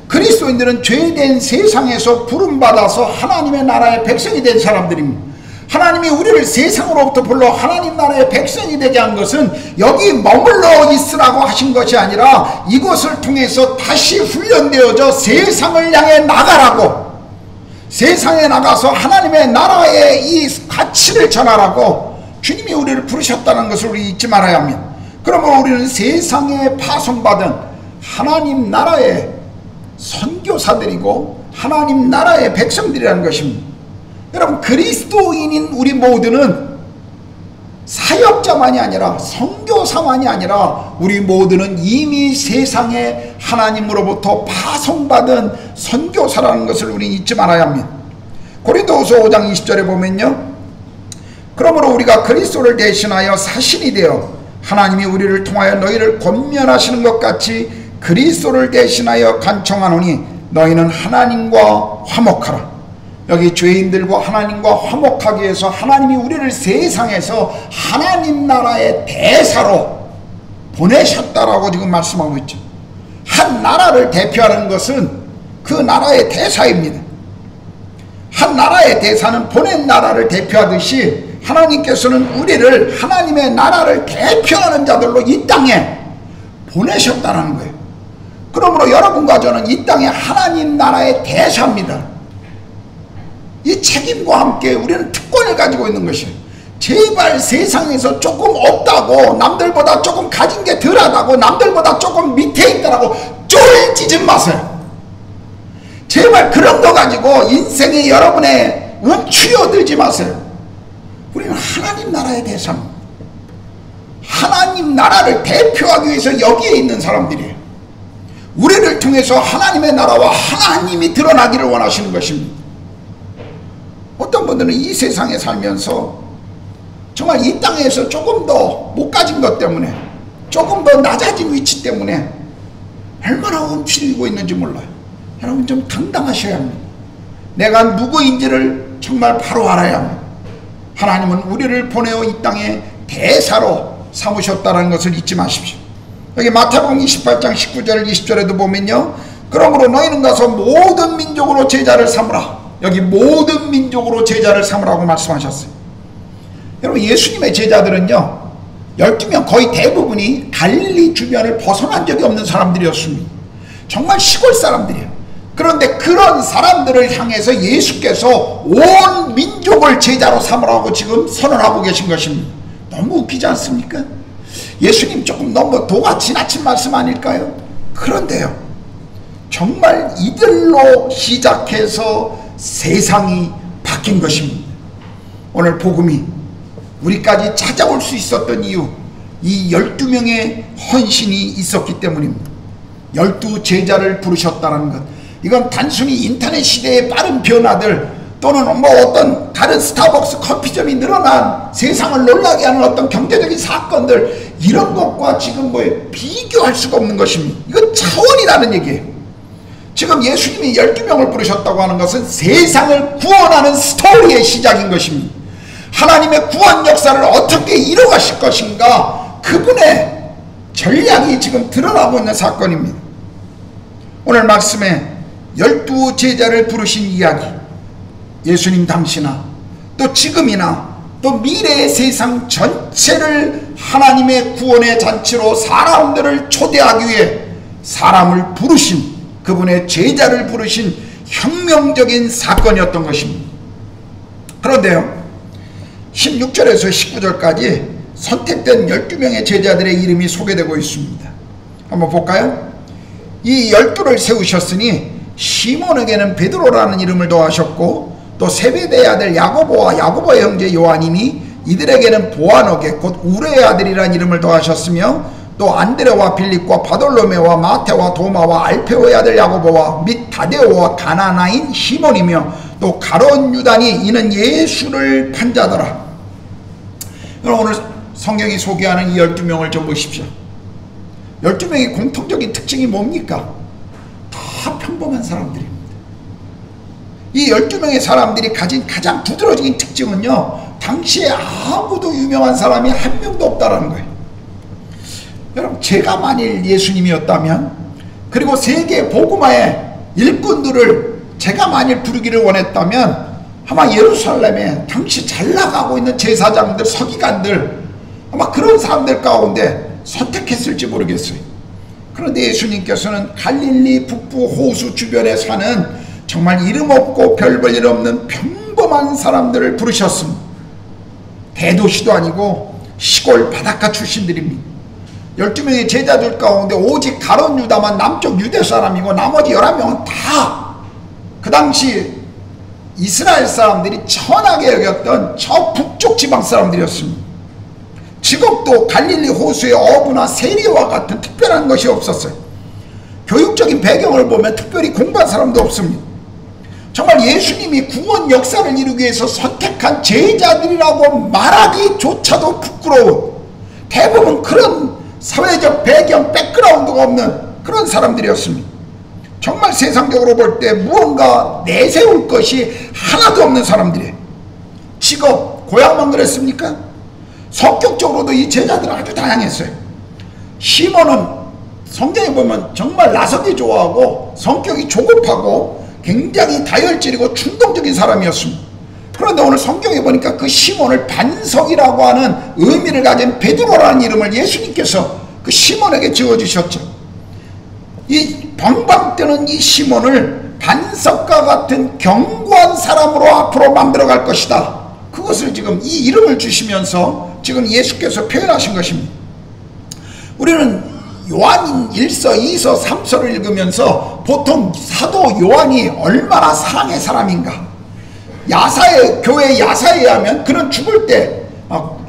그리스도인들은 죄된 세상에서 부름받아서 하나님의 나라의 백성이 된 사람들입니다. 하나님이 우리를 세상으로부터 불러 하나님 나라의 백성이 되게 한 것은 여기 머물러 있으라고 하신 것이 아니라 이곳을 통해서 다시 훈련되어져 세상을 향해 나가라고, 세상에 나가서 하나님의 나라의 이 가치를 전하라고 주님이 우리를 부르셨다는 것을 우리 잊지 말아야 합니다. 그러므로 우리는 세상에 파송받은 하나님 나라의 선교사들이고 하나님 나라의 백성들이라는 것입니다. 여러분 그리스도인인 우리 모두는 사역자만이 아니라 선교사만이 아니라 우리 모두는 이미 세상에 하나님으로부터 파송받은 선교사라는 것을 우리는 잊지 말아야 합니다. 고린도후서 5장 20절에 보면요, 그러므로 우리가 그리스도를 대신하여 사신이 되어 하나님이 우리를 통하여 너희를 권면하시는 것 같이 그리스도를 대신하여 간청하노니 너희는 하나님과 화목하라. 여기 죄인들과 하나님과 화목하기 위해서 하나님이 우리를 세상에서 하나님 나라의 대사로 보내셨다라고 지금 말씀하고 있죠. 한 나라를 대표하는 것은 그 나라의 대사입니다. 한 나라의 대사는 보낸 나라를 대표하듯이 하나님께서는 우리를 하나님의 나라를 대표하는 자들로 이 땅에 보내셨다는 거예요. 그러므로 여러분과 저는 이 땅에 하나님 나라의 대사입니다. 이 책임과 함께 우리는 특권을 가지고 있는 것이에요. 제발 세상에서 조금 없다고, 남들보다 조금 가진 게 덜하다고, 남들보다 조금 밑에 있다라고 쫄지지 마세요. 제발 그런 거 가지고 인생에 여러분의 움츠려들지 마세요. 우리는 하나님 나라의 대사입니다. 하나님 나라를 대표하기 위해서 여기에 있는 사람들이에요. 우리를 통해서 하나님의 나라와 하나님이 드러나기를 원하시는 것입니다. 어떤 분들은 이 세상에 살면서 정말 이 땅에서 조금 더 못 가진 것 때문에, 조금 더 낮아진 위치 때문에 얼마나 움츠리고 있는지 몰라요. 여러분 좀 당당하셔야 합니다. 내가 누구인지를 정말 바로 알아야 합니다. 하나님은 우리를 보내어 이 땅에 대사로 삼으셨다는 것을 잊지 마십시오. 여기 마태복음 28장 19절 20절에도 보면요, 그러므로 너희는 가서 모든 민족으로 제자를 삼으라. 여기 모든 민족으로 제자를 삼으라고 말씀하셨어요. 여러분 예수님의 제자들은요 12명 거의 대부분이 갈릴리 주변을 벗어난 적이 없는 사람들이었습니다. 정말 시골 사람들이에요. 그런데 그런 사람들을 향해서 예수께서 온 민족을 제자로 삼으라고 지금 선언하고 계신 것입니다. 너무 웃기지 않습니까? 예수님 조금 너무 도가 지나친 말씀 아닐까요? 그런데요 정말 이들로 시작해서 세상이 바뀐 것입니다. 오늘 복음이 우리까지 찾아올 수 있었던 이유, 이 12명의 헌신이 있었기 때문입니다. 12 제자를 부르셨다는 것, 이건 단순히 인터넷 시대의 빠른 변화들 또는 뭐 어떤 다른 스타벅스 커피점이 늘어난 세상을 놀라게 하는 어떤 경제적인 사건들, 이런 것과 지금 뭐에 비교할 수가 없는 것입니다. 이건 차원이 다른 얘기예요. 지금 예수님이 12명을 부르셨다고 하는 것은 세상을 구원하는 스토리의 시작인 것입니다. 하나님의 구원 역사를 어떻게 이뤄가실 것인가, 그분의 전략이 지금 드러나고 있는 사건입니다. 오늘 말씀에 12 제자를 부르신 이야기, 예수님 당시나 또 지금이나 또 미래의 세상 전체를 하나님의 구원의 잔치로 사람들을 초대하기 위해 사람을 부르신, 그분의 제자를 부르신 혁명적인 사건이었던 것입니다. 그런데요 16절에서 19절까지 선택된 12명의 제자들의 이름이 소개되고 있습니다. 한번 볼까요? 이 12를 세우셨으니 시몬에게는 베드로라는 이름을 더하셨고 또 세베대의 아들 야고보와 야고보의 형제 요한이니 이들에게는 보아너게 곧 우레의 아들이라는 이름을 더하셨으며 또 안드레와 빌립과 바돌로메와 마테와 도마와 알페오의 아들 야고보와 및 다데오와 가나나인 시몬이며 또 가룟 유다니 이는 예수를 판 자더라. 여러분 오늘 성경이 소개하는 이 12명을 좀 보십시오. 12명의 공통적인 특징이 뭡니까? 다 평범한 사람들입니다. 이 12명의 사람들이 가진 가장 두드러진 특징은요, 당시에 아무도 유명한 사람이 한 명도 없다라는 거예요. 여러분, 제가 만일 예수님이었다면, 그리고 세계 복음화의 일꾼들을 제가 만일 부르기를 원했다면, 아마 예루살렘에 당시 잘 나가고 있는 제사장들, 서기관들, 아마 그런 사람들 가운데 선택했을지 모르겠어요. 그런데 예수님께서는 갈릴리 북부 호수 주변에 사는 정말 이름 없고 별 볼 일 없는 평범한 사람들을 부르셨습니다. 대도시도 아니고 시골 바닷가 출신들입니다. 12명의 제자들 가운데 오직 가룟 유다만 남쪽 유대 사람이고 나머지 11명은 다 그 당시 이스라엘 사람들이 천하게 여겼던 저 북쪽 지방 사람들이었습니다. 직업도 갈릴리 호수의 어부나 세리와 같은 특별한 것이 없었어요. 교육적인 배경을 보면 특별히 공부한 사람도 없습니다. 정말 예수님이 구원 역사를 이루기 위해서 선택한 제자들이라고 말하기조차도 부끄러운, 대부분 그런 사회적 배경, 백그라운드가 없는 그런 사람들이었습니다. 정말 세상적으로 볼 때 무언가 내세울 것이 하나도 없는 사람들이에요. 직업, 고향만 그랬습니까? 성격적으로도 이 제자들은 아주 다양했어요. 시몬은 성경에 보면 정말 나서기 좋아하고 성격이 조급하고 굉장히 다혈질이고 충동적인 사람이었습니다. 그런데 오늘 성경에 보니까 그 시몬을 반석이라고 하는 의미를 가진 베드로라는 이름을 예수님께서 그 시몬에게 지어주셨죠. 이 방방 뜨는 이 시몬을 반석과 같은 견고한 사람으로 앞으로 만들어 갈 것이다. 그것을 지금 이 이름을 주시면서 지금 예수께서 표현하신 것입니다. 우리는 요한 1서, 2서, 3서를 읽으면서 보통 사도 요한이 얼마나 사랑의 사람인가, 야사의 교회 야사에 하면 그는 죽을 때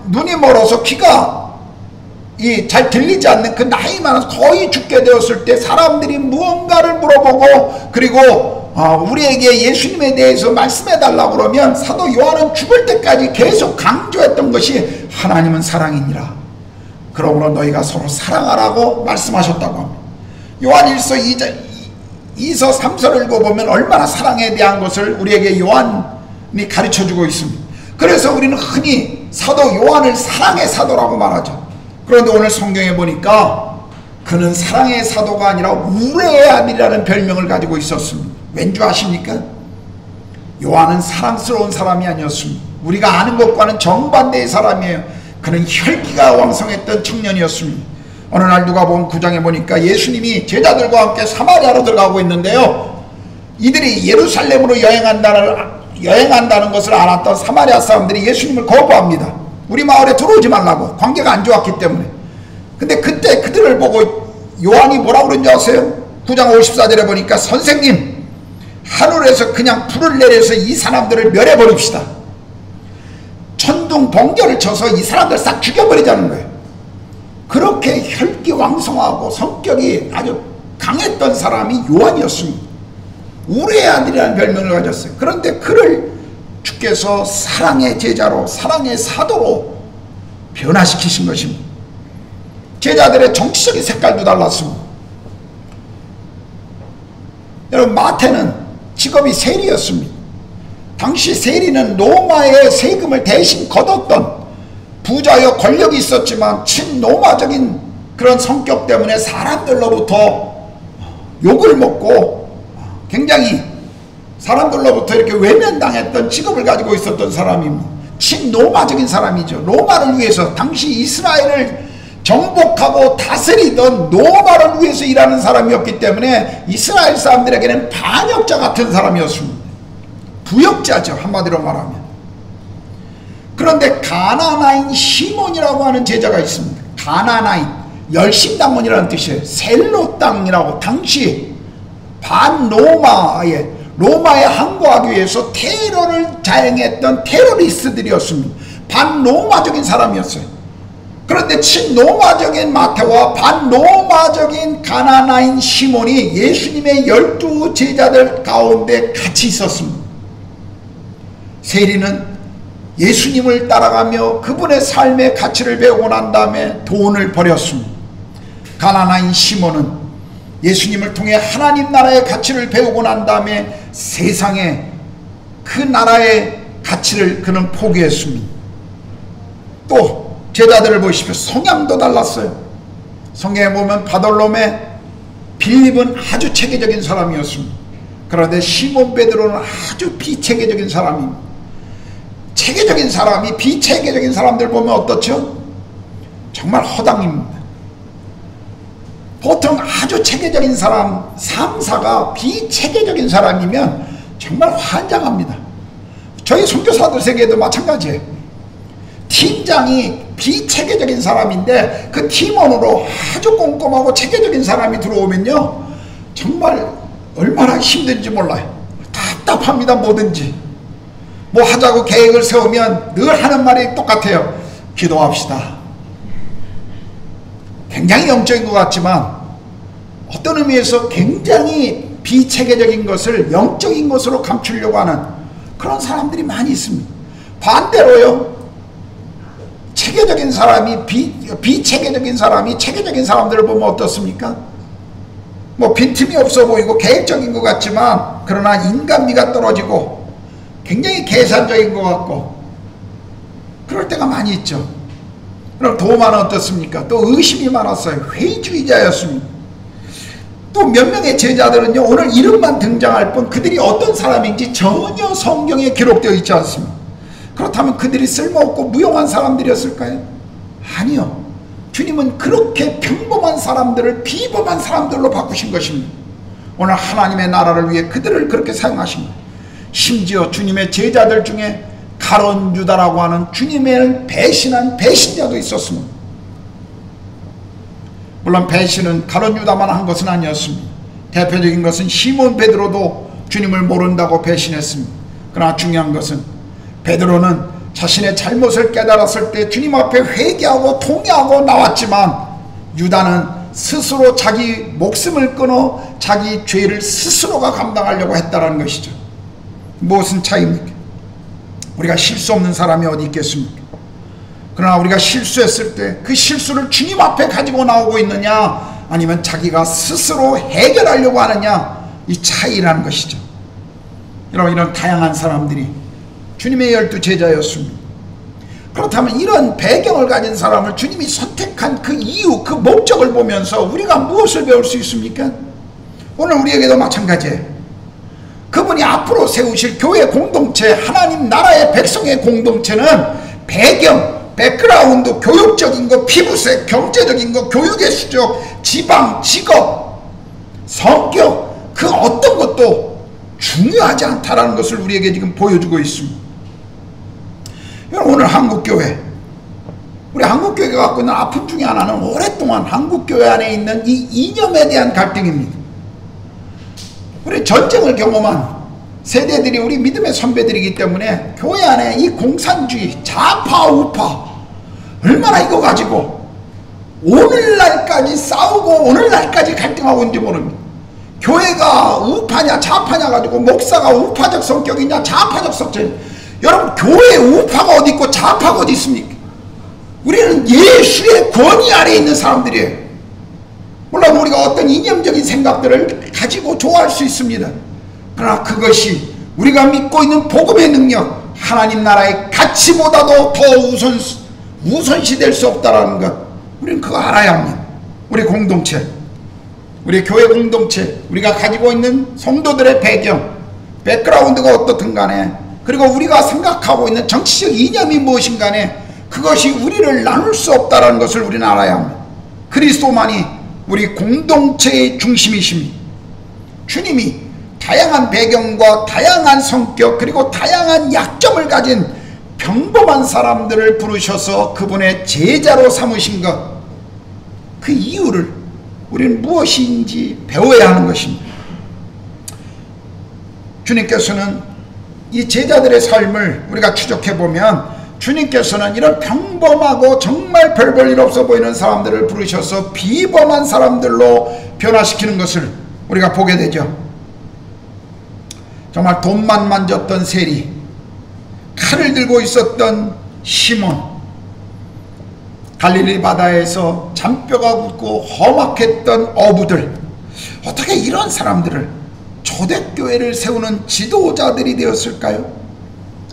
눈이 멀어서 귀가 잘 들리지 않는 그 나이 많아서 거의 죽게 되었을 때 사람들이 무언가를 물어보고 그리고 우리에게 예수님에 대해서 말씀해 달라고 그러면 사도 요한은 죽을 때까지 계속 강조했던 것이 하나님은 사랑이니라. 그러므로 너희가 서로 사랑하라고 말씀하셨다고 합니다. 요한 1서 2서 3서를 읽어보면 얼마나 사랑에 대한 것을 우리에게 요한이 가르쳐주고 있습니다. 그래서 우리는 흔히 사도 요한을 사랑의 사도라고 말하죠. 그런데 오늘 성경에 보니까 그는 사랑의 사도가 아니라 우레의 아들이라는 별명을 가지고 있었습니다. 왠 줄 아십니까? 요한은 사랑스러운 사람이 아니었습니다. 우리가 아는 것과는 정반대의 사람이에요. 그는 혈기가 왕성했던 청년이었습니다. 어느 날 누가복음 9장에 보니까 예수님이 제자들과 함께 사마리아로 들어가고 있는데요, 이들이 예루살렘으로 여행한다는 것을 알았던 사마리아 사람들이 예수님을 거부합니다. 우리 마을에 들어오지 말라고, 관계가 안 좋았기 때문에. 근데 그때 그들을 보고 요한이 뭐라고 그런지 아세요? 9장 54절에 보니까 선생님, 하늘에서 그냥 불을 내려서 이 사람들을 멸해버립시다. 천둥 번개를 쳐서 이 사람들 싹 죽여버리자는 거예요. 그렇게 혈기왕성하고 성격이 아주 강했던 사람이 요한이었습니다. 우레의 아들이라는 별명을 가졌어요. 그런데 그를 주께서 사랑의 제자로, 사랑의 사도로 변화시키신 것입니다. 제자들의 정치적인 색깔도 달랐습니다. 여러분, 마태는 직업이 세리였습니다. 당시 세리는 로마의 세금을 대신 걷었던 부자여 권력이 있었지만 친로마적인 그런 성격 때문에 사람들로부터 욕을 먹고 굉장히 사람들로부터 이렇게 외면당했던 직업을 가지고 있었던 사람입니다. 친로마적인 사람이죠. 로마를 위해서, 당시 이스라엘을 정복하고 다스리던 로마를 위해서 일하는 사람이었기 때문에 이스라엘 사람들에게는 반역자 같은 사람이었습니다. 부역자죠, 한마디로 말하면. 그런데 가나나인 시몬이라고 하는 제자가 있습니다. 가나나인, 열심당원이라는 뜻이에요. 셀로 땅이라고, 당시 로마에 항거하기 위해서 테러를 자행했던 테러리스트들이었습니다. 반로마적인 사람이었어요. 그런데 친로마적인 마태와 반로마적인 가나나인 시몬이 예수님의 12 제자들 가운데 같이 있었습니다. 세리는 예수님을 따라가며 그분의 삶의 가치를 배우고 난 다음에 돈을 버렸습니다. 가나나인 시몬은 예수님을 통해 하나님 나라의 가치를 배우고 난 다음에 세상에 그 나라의 가치를 그는 포기했습니다. 또 제자들을 보십시오. 성향도 달랐어요. 성경에 보면 바돌롬의 빌립은 아주 체계적인 사람이었습니다. 그런데 시몬 베드로는 아주 비체계적인 사람입니다. 체계적인 사람이 비체계적인 사람들 보면 어떻죠? 정말 허당입니다. 보통 아주 체계적인 사람, 상사가 비체계적인 사람이면 정말 환장합니다. 저희 선교사들 세계에도 마찬가지예요. 팀장이 비체계적인 사람인데 그 팀원으로 아주 꼼꼼하고 체계적인 사람이 들어오면요, 정말 얼마나 힘든지 몰라요. 답답합니다. 뭐든지 뭐 하자고 계획을 세우면 늘 하는 말이 똑같아요. 기도합시다. 굉장히 영적인 것 같지만 어떤 의미에서 굉장히 비체계적인 것을 영적인 것으로 감추려고 하는 그런 사람들이 많이 있습니다. 반대로요, 체계적인 사람이 비체계적인 사람이 체계적인 사람들을 보면 어떻습니까? 뭐 빈틈이 없어 보이고 계획적인 것 같지만 그러나 인간미가 떨어지고 굉장히 계산적인 것 같고 그럴 때가 많이 있죠. 그럼 도마는 어떻습니까? 또 의심이 많았어요. 회의주의자였습니다. 또 몇 명의 제자들은요, 오늘 이름만 등장할 뿐 그들이 어떤 사람인지 전혀 성경에 기록되어 있지 않습니다. 그렇다면 그들이 쓸모없고 무용한 사람들이었을까요? 아니요. 주님은 그렇게 평범한 사람들을 비범한 사람들로 바꾸신 것입니다. 오늘 하나님의 나라를 위해 그들을 그렇게 사용하신 거예요. 심지어 주님의 제자들 중에 가룟 유다라고 하는 주님을 배신한 배신자도 있었습니다. 물론 배신은 가룟 유다만 한 것은 아니었습니다. 대표적인 것은 시몬 베드로도 주님을 모른다고 배신했습니다. 그러나 중요한 것은 베드로는 자신의 잘못을 깨달았을 때 주님 앞에 회개하고 통회하고 나왔지만 유다는 스스로 자기 목숨을 끊어 자기 죄를 스스로가 감당하려고 했다는 것이죠. 무엇은 차이입니까? 우리가 실수 없는 사람이 어디 있겠습니까? 그러나 우리가 실수했을 때 그 실수를 주님 앞에 가지고 나오고 있느냐, 아니면 자기가 스스로 해결하려고 하느냐, 이 차이라는 것이죠. 여러분, 이런 다양한 사람들이 주님의 12 제자였습니다. 그렇다면 이런 배경을 가진 사람을 주님이 선택한 그 이유, 그 목적을 보면서 우리가 무엇을 배울 수 있습니까? 오늘 우리에게도 마찬가지예요. 그분이 앞으로 세우실 교회 공동체, 하나님 나라의 백성의 공동체는 배경, 백그라운드, 교육적인 거, 피부색, 경제적인 거, 교육의 수적, 지방, 직업, 성격, 그 어떤 것도 중요하지 않다라는 것을 우리에게 지금 보여주고 있습니다. 오늘 한국교회, 우리 한국교회가 갖고 있는 아픔 중에 하나는 오랫동안 한국교회 안에 있는 이 이념에 대한 갈등입니다. 우리 전쟁을 경험한 세대들이 우리 믿음의 선배들이기 때문에 교회 안에 이 공산주의, 좌파, 우파 얼마나 이거 가지고 오늘날까지 싸우고 오늘날까지 갈등하고 있는지 모릅니다. 교회가 우파냐 좌파냐 가지고 목사가 우파적 성격이냐 좌파적 성격이냐. 여러분, 교회에 우파가 어디 있고 좌파가 어디 있습니까? 우리는 예수의 권위 아래에 있는 사람들이에요. 물론 우리가 어떤 이념적인 생각들을 가지고 좋아할 수 있습니다. 그러나 그것이 우리가 믿고 있는 복음의 능력, 하나님 나라의 가치보다도 더 우선시 될 수 없다는 것, 우리는 그거 알아야 합니다. 우리 공동체, 우리 교회 공동체, 우리가 가지고 있는 성도들의 배경, 백그라운드가 어떻든 간에, 그리고 우리가 생각하고 있는 정치적 이념이 무엇인 간에 그것이 우리를 나눌 수 없다는 것을 우리는 알아야 합니다. 그리스도만이 우리 공동체의 중심이십니다. 주님이 다양한 배경과 다양한 성격, 그리고 다양한 약점을 가진 평범한 사람들을 부르셔서 그분의 제자로 삼으신 것, 그 이유를 우리는 무엇인지 배워야 하는 것입니다. 주님께서는 이 제자들의 삶을 우리가 추적해보면 주님께서는 이런 평범하고 정말 별 볼 일 없어 보이는 사람들을 부르셔서 비범한 사람들로 변화시키는 것을 우리가 보게 되죠. 정말 돈만 만졌던 세리, 칼을 들고 있었던 시몬, 갈릴리 바다에서 잔뼈가 굳고 험악했던 어부들, 어떻게 이런 사람들을 초대교회를 세우는 지도자들이 되었을까요?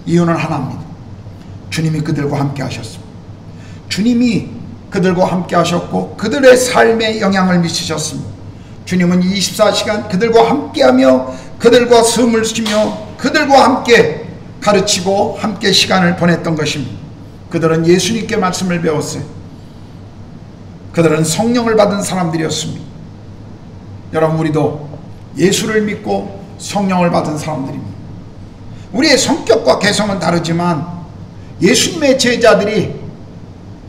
이유는 하나입니다. 주님이 그들과 함께 하셨습니다. 주님이 그들과 함께 하셨고 그들의 삶에 영향을 미치셨습니다. 주님은 24시간 그들과 함께하며 그들과 숨을 쉬며 그들과 함께 가르치고 함께 시간을 보냈던 것입니다. 그들은 예수님께 말씀을 배웠어요. 그들은 성령을 받은 사람들이었습니다. 여러분, 우리도 예수를 믿고 성령을 받은 사람들입니다. 우리의 성격과 개성은 다르지만 예수님의 제자들이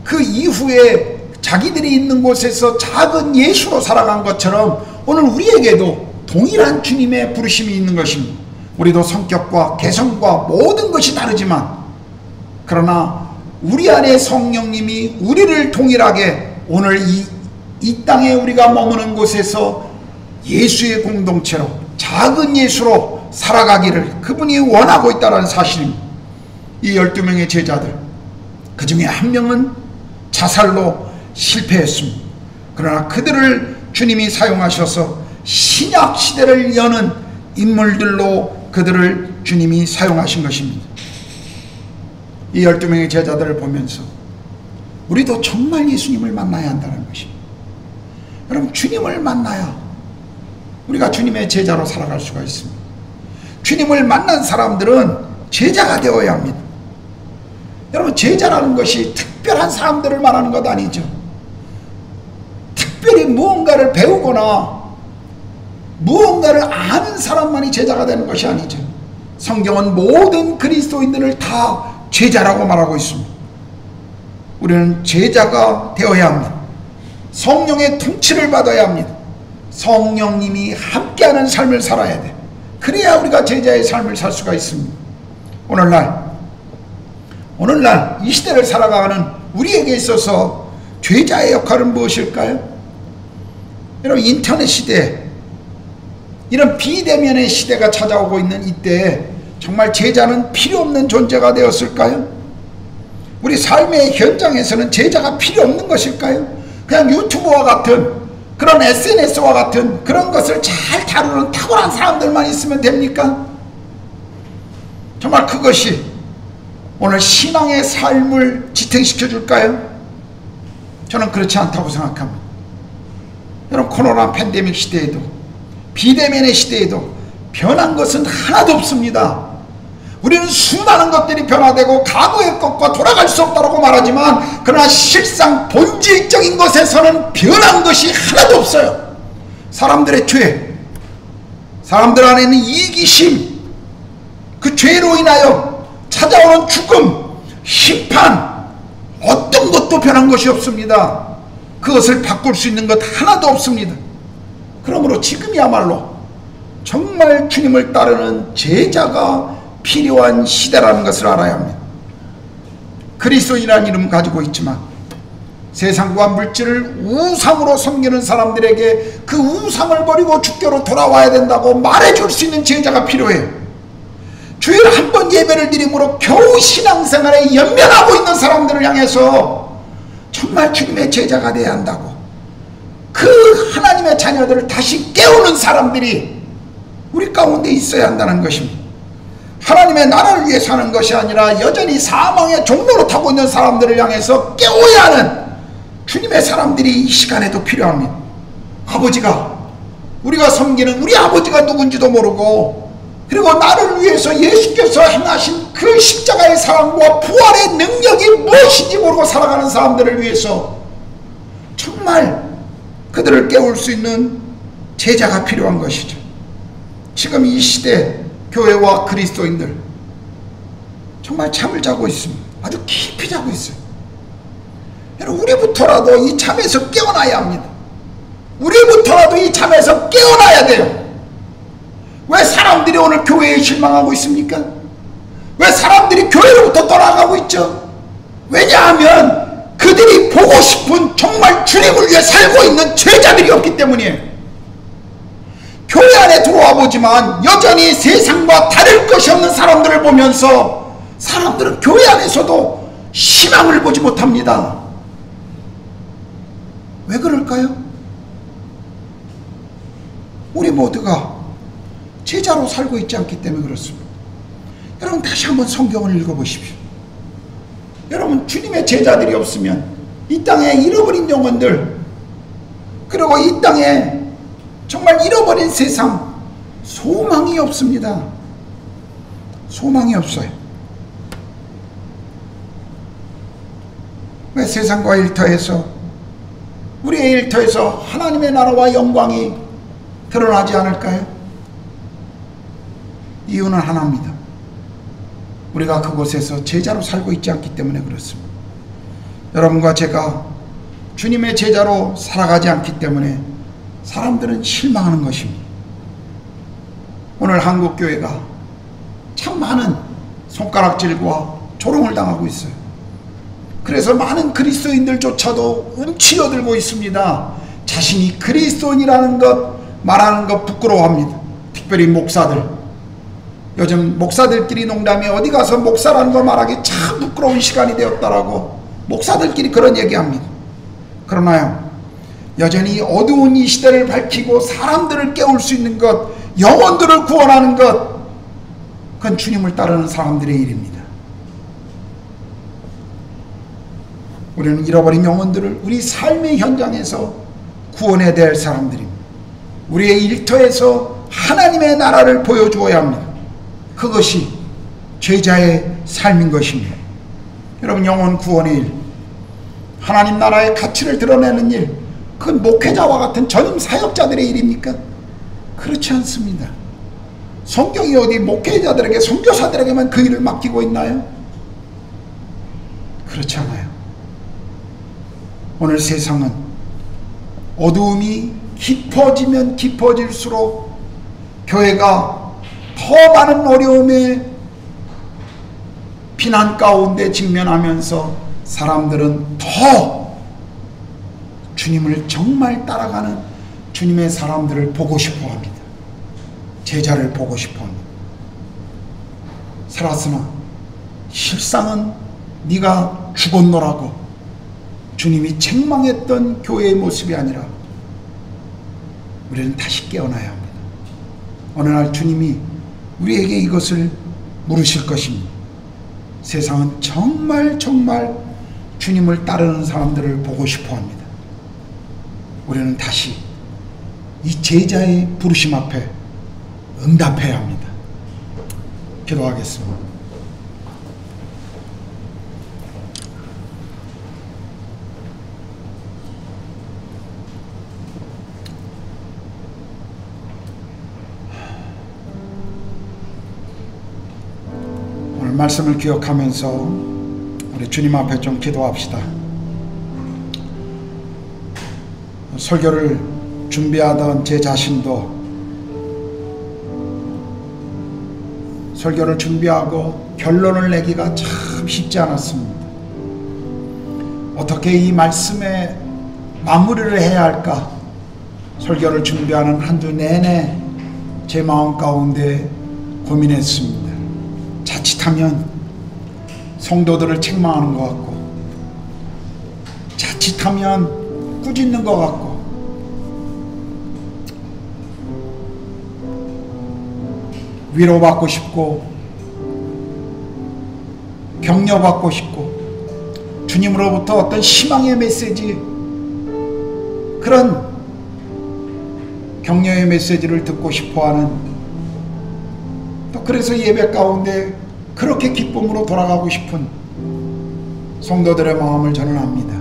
그 이후에 자기들이 있는 곳에서 작은 예수로 살아간 것처럼 오늘 우리에게도 동일한 주님의 부르심이 있는 것입니다. 우리도 성격과 개성과 모든 것이 다르지만 그러나 우리 안에 성령님이 우리를 동일하게 오늘 이 땅에 우리가 머무는 곳에서 예수의 공동체로 작은 예수로 살아가기를 그분이 원하고 있다는 사실입니다. 이 12명의 제자들 그 중에 한 명은 자살로 실패했습니다. 그러나 그들을 주님이 사용하셔서 신약 시대를 여는 인물들로 그들을 주님이 사용하신 것입니다. 이 12명의 제자들을 보면서 우리도 정말 예수님을 만나야 한다는 것입니다. 여러분, 주님을 만나야 우리가 주님의 제자로 살아갈 수가 있습니다. 주님을 만난 사람들은 제자가 되어야 합니다. 여러분, 제자라는 것이 특별한 사람들을 말하는 것 아니죠. 특별히 무언가를 배우거나 무언가를 아는 사람만이 제자가 되는 것이 아니죠. 성경은 모든 그리스도인들을 다 제자라고 말하고 있습니다. 우리는 제자가 되어야 합니다. 성령의 통치를 받아야 합니다. 성령님이 함께하는 삶을 살아야 돼. 그래야 우리가 제자의 삶을 살 수가 있습니다. 오늘날 이 시대를 살아가는 우리에게 있어서 제자의 역할은 무엇일까요? 여러분, 인터넷 시대, 이런 비대면의 시대가 찾아오고 있는 이때에 정말 제자는 필요 없는 존재가 되었을까요? 우리 삶의 현장에서는 제자가 필요 없는 것일까요? 그냥 유튜브와 같은 그런 SNS와 같은 그런 것을 잘 다루는 탁월한 사람들만 있으면 됩니까? 정말 그것이 오늘 신앙의 삶을 지탱시켜 줄까요? 저는 그렇지 않다고 생각합니다. 여러분, 코로나 팬데믹 시대에도 비대면의 시대에도 변한 것은 하나도 없습니다. 우리는 수많은 것들이 변화되고 과거의 것과 돌아갈 수 없다고 말하지만 그러나 실상 본질적인 것에서는 변한 것이 하나도 없어요. 사람들의 죄, 사람들 안에 있는 이기심, 그 죄로 인하여 찾아오는 죽음, 심판, 어떤 것도 변한 것이 없습니다. 그것을 바꿀 수 있는 것 하나도 없습니다. 그러므로 지금이야말로 정말 주님을 따르는 제자가 필요한 시대라는 것을 알아야 합니다. 그리스도인이라는 이름 가지고 있지만 세상과 물질을 우상으로 섬기는 사람들에게 그 우상을 버리고 주께로 돌아와야 된다고 말해줄 수 있는 제자가 필요해요. 주일 한 번 예배를 드림으로 겨우 신앙생활에 연면하고 있는 사람들을 향해서 정말 주님의 제자가 되어야 한다고, 그 하나님의 자녀들을 다시 깨우는 사람들이 우리 가운데 있어야 한다는 것입니다. 하나님의 나라를 위해 사는 것이 아니라 여전히 사망의 종로로 타고 있는 사람들을 향해서 깨워야 하는 주님의 사람들이 이 시간에도 필요합니다. 아버지가, 우리가 섬기는 우리 아버지가 누군지도 모르고, 그리고 나를 위해서 예수께서 행하신 그 십자가의 사랑과 부활의 능력이 무엇인지 모르고 살아가는 사람들을 위해서 정말 그들을 깨울 수 있는 제자가 필요한 것이죠. 지금 이 시대 교회와 그리스도인들 정말 잠을 자고 있습니다. 아주 깊이 자고 있어요. 여러분, 우리부터라도 이 잠에서 깨어나야 합니다. 우리부터라도 이 잠에서 깨어나야 돼요. 왜 사람들이 오늘 교회에 실망하고 있습니까? 왜 사람들이 교회로부터 떠나가고 있죠? 왜냐하면 그들이 보고 싶은 정말 주님을 위해 살고 있는 제자들이 없기 때문이에요. 교회 안에 들어와 보지만 여전히 세상과 다를 것이 없는 사람들을 보면서 사람들은 교회 안에서도 희망을 보지 못합니다. 왜 그럴까요? 우리 모두가 제자로 살고 있지 않기 때문에 그렇습니다. 여러분 다시 한번 성경을 읽어보십시오. 여러분 주님의 제자들이 없으면 이 땅에 잃어버린 영혼들, 그리고 이 땅에 정말 잃어버린 세상, 소망이 없습니다. 소망이 없어요. 왜 세상과 일터에서, 우리의 일터에서 하나님의 나라와 영광이 드러나지 않을까요? 이유는 하나입니다. 우리가 그곳에서 제자로 살고 있지 않기 때문에 그렇습니다. 여러분과 제가 주님의 제자로 살아가지 않기 때문에 사람들은 실망하는 것입니다. 오늘 한국교회가 참 많은 손가락질과 조롱을 당하고 있어요. 그래서 많은 그리스도인들조차도 움츠러들고 있습니다. 자신이 그리스도인이라는 것 말하는 것 부끄러워합니다. 특별히 목사들. 요즘 목사들끼리 농담이 어디 가서 목사라는 거 말하기 참 부끄러운 시간이 되었다라고 목사들끼리 그런 얘기합니다. 그러나요, 여전히 어두운 이 시대를 밝히고 사람들을 깨울 수 있는 것, 영혼들을 구원하는 것, 그건 주님을 따르는 사람들의 일입니다. 우리는 잃어버린 영혼들을 우리 삶의 현장에서 구원해야 될 사람들입니다. 우리의 일터에서 하나님의 나라를 보여주어야 합니다. 그것이 제자의 삶인 것입니다. 여러분, 영혼 구원의 일, 하나님 나라의 가치를 드러내는 일, 그건 목회자와 같은 전임 사역자들의 일입니까? 그렇지 않습니다. 성경이 어디 목회자들에게, 선교사들에게만 그 일을 맡기고 있나요? 그렇지 않아요. 오늘 세상은 어두움이 깊어지면 깊어질수록 교회가 더 많은 어려움에 비난 가운데 직면하면서 사람들은 더 주님을 정말 따라가는 주님의 사람들을 보고 싶어 합니다. 제자를 보고 싶어 합니다. 살았으나 실상은 네가 죽었노라고 주님이 책망했던 교회의 모습이 아니라 우리는 다시 깨어나야 합니다. 어느 날 주님이 우리에게 이것을 물으실 것입니다. 세상은 정말 주님을 따르는 사람들을 보고 싶어 합니다. 우리는 다시 이 제자의 부르심 앞에 응답해야 합니다. 기도하겠습니다. 오늘 말씀을 기억하면서 우리 주님 앞에 좀 기도합시다. 설교를 준비하던 제 자신도 설교를 준비하고 결론을 내기가 참 쉽지 않았습니다. 어떻게 이 말씀에 마무리를 해야 할까? 설교를 준비하는 한 주 내내 제 마음 가운데 고민했습니다. 자칫하면 성도들을 책망하는 것 같고, 자칫하면 꾸짖는 것 같고, 위로받고 싶고 격려받고 싶고 주님으로부터 어떤 희망의 메시지, 그런 격려의 메시지를 듣고 싶어하는, 또 그래서 예배 가운데 그렇게 기쁨으로 돌아가고 싶은 성도들의 마음을 저는 압니다.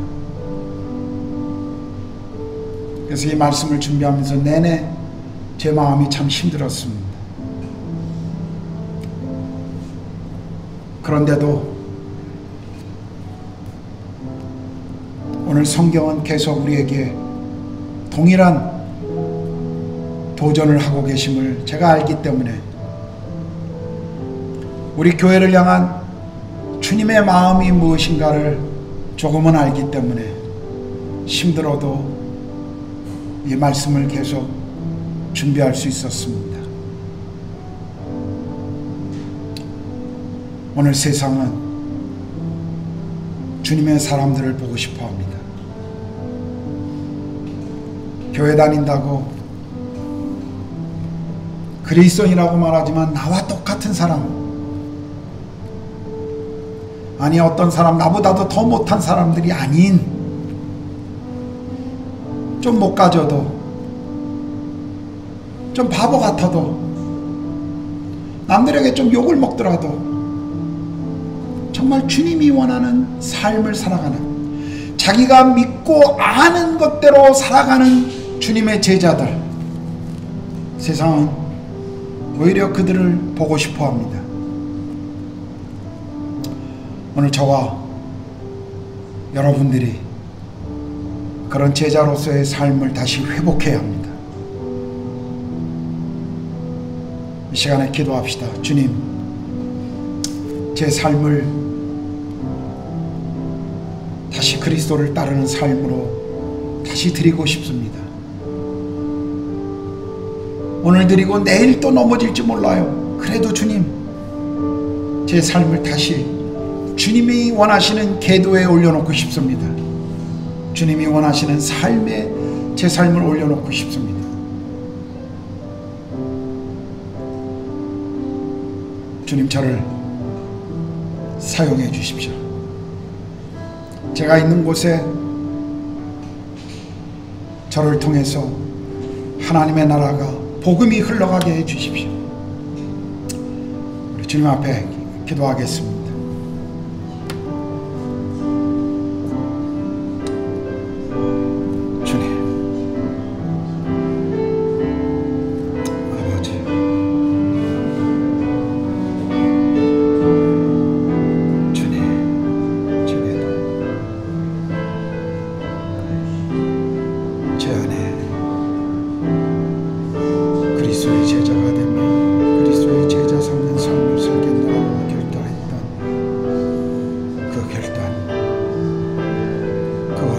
그래서 이 말씀을 준비하면서 내내 제 마음이 참 힘들었습니다. 그런데도 오늘 성경은 계속 우리에게 동일한 도전을 하고 계심을 제가 알기 때문에, 우리 교회를 향한 주님의 마음이 무엇인가를 조금은 알기 때문에 힘들어도 이 말씀을 계속 준비할 수 있었습니다. 오늘 세상은 주님의 사람들을 보고 싶어 합니다. 교회 다닌다고 그리스도인이라고 말하지만 나와 똑같은 사람, 아니 어떤 사람 나보다도 더 못한 사람들이 아닌, 좀 못 가져도, 좀 바보 같아도, 남들에게 좀 욕을 먹더라도 정말 주님이 원하는 삶을 살아가는, 자기가 믿고 아는 것대로 살아가는 주님의 제자들, 세상은 오히려 그들을 보고 싶어 합니다. 오늘 저와 여러분들이 그런 제자로서의 삶을 다시 회복해야 합니다. 이 시간에 기도합시다. 주님, 제 삶을 다시 그리스도를 따르는 삶으로 다시 드리고 싶습니다. 오늘 드리고 내일 또 넘어질지 몰라요. 그래도 주님, 제 삶을 다시 주님이 원하시는 궤도에 올려놓고 싶습니다. 주님이 원하시는 삶에 제 삶을 올려놓고 싶습니다. 주님, 저를 사용해 주십시오. 제가 있는 곳에 저를 통해서 하나님의 나라가, 복음이 흘러가게 해 주십시오. 우리 주님 앞에 기도하겠습니다.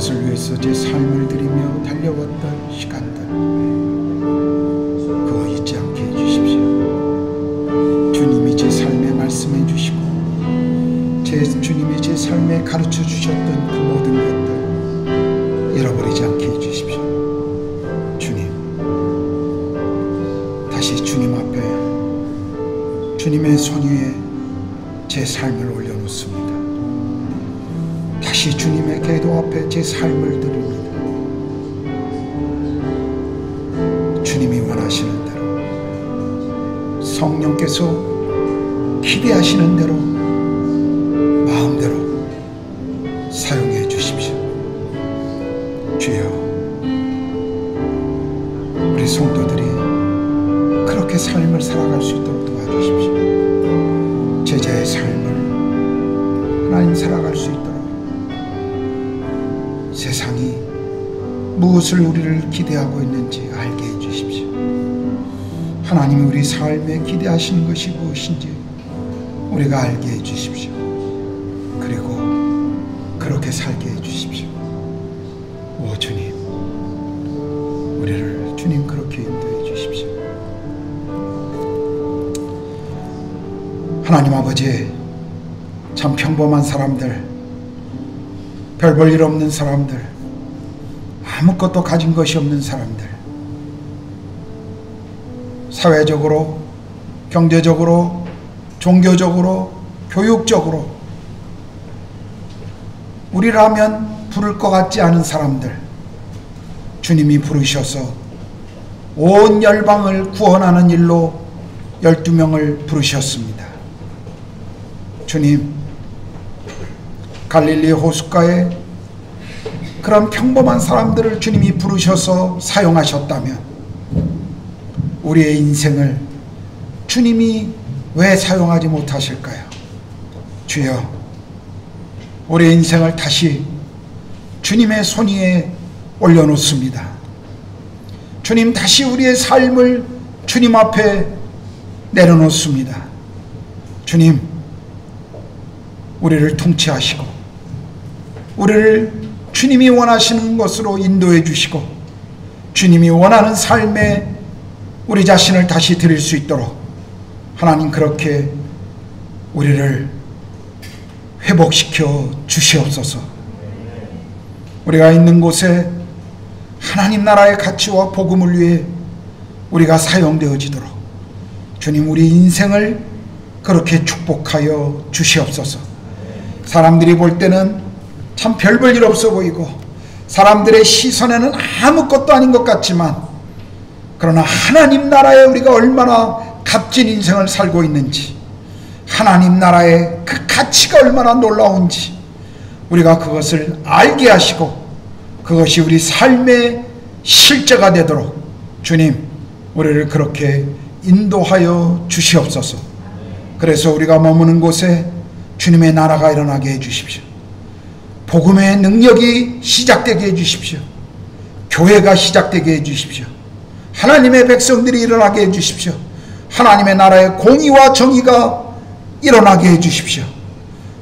그것을 위해서 제 삶을 드리며 달려왔던 시간들, 그거 잊지 않게 해주십시오. 주님이 제 삶에 말씀해 주시고 주님이 제 삶에 가르쳐 주셨던 그 모든 것들 잃어버리지 않게 해주십시오. 주님, 다시 주님 앞에, 주님의 손 위에 제 삶을 올려놓습니다. 다시 주님의 궤도 앞에 제 삶을 드립니다. 주님이 원하시는 대로, 성령께서 기대하시는 대로, 마음대로 사용해 주십시오. 주여, 우리 성도들이 그렇게 삶을 살아갈 수 있도록 도와주십시오. 제자의 삶을 하나님 살아갈 수 있도록, 세상이 무엇을 우리를 기대하고 있는지 알게 해주십시오. 하나님이 우리 삶에 기대하시는 것이 무엇인지 우리가 알게 해주십시오. 그리고 그렇게 살게 해주십시오. 오 주님, 우리를 주님 그렇게 인도해 주십시오. 하나님 아버지, 참 평범한 사람들, 별 볼 일 없는 사람들, 아무것도 가진 것이 없는 사람들, 사회적으로, 경제적으로, 종교적으로, 교육적으로 우리라면 부를 것 같지 않은 사람들, 주님이 부르셔서 온 열방을 구원하는 일로 12명을 부르셨습니다. 주님, 갈릴리 호숫가에 그런 평범한 사람들을 주님이 부르셔서 사용하셨다면 우리의 인생을 주님이 왜 사용하지 못하실까요? 주여, 우리의 인생을 다시 주님의 손 위에 올려놓습니다. 주님, 다시 우리의 삶을 주님 앞에 내려놓습니다. 주님, 우리를 통치하시고 우리를 주님이 원하시는 것으로 인도해 주시고 주님이 원하는 삶에 우리 자신을 다시 드릴 수 있도록 하나님 그렇게 우리를 회복시켜 주시옵소서. 우리가 있는 곳에 하나님 나라의 가치와 복음을 위해 우리가 사용되어지도록 주님, 우리 인생을 그렇게 축복하여 주시옵소서. 사람들이 볼 때는 참 별 볼 일 없어 보이고 사람들의 시선에는 아무것도 아닌 것 같지만, 그러나 하나님 나라에 우리가 얼마나 값진 인생을 살고 있는지, 하나님 나라의 그 가치가 얼마나 놀라운지 우리가 그것을 알게 하시고 그것이 우리 삶의 실제가 되도록 주님, 우리를 그렇게 인도하여 주시옵소서. 그래서 우리가 머무는 곳에 주님의 나라가 일어나게 해주십시오. 복음의 능력이 시작되게 해주십시오. 교회가 시작되게 해주십시오. 하나님의 백성들이 일어나게 해주십시오. 하나님의 나라의 공의와 정의가 일어나게 해주십시오.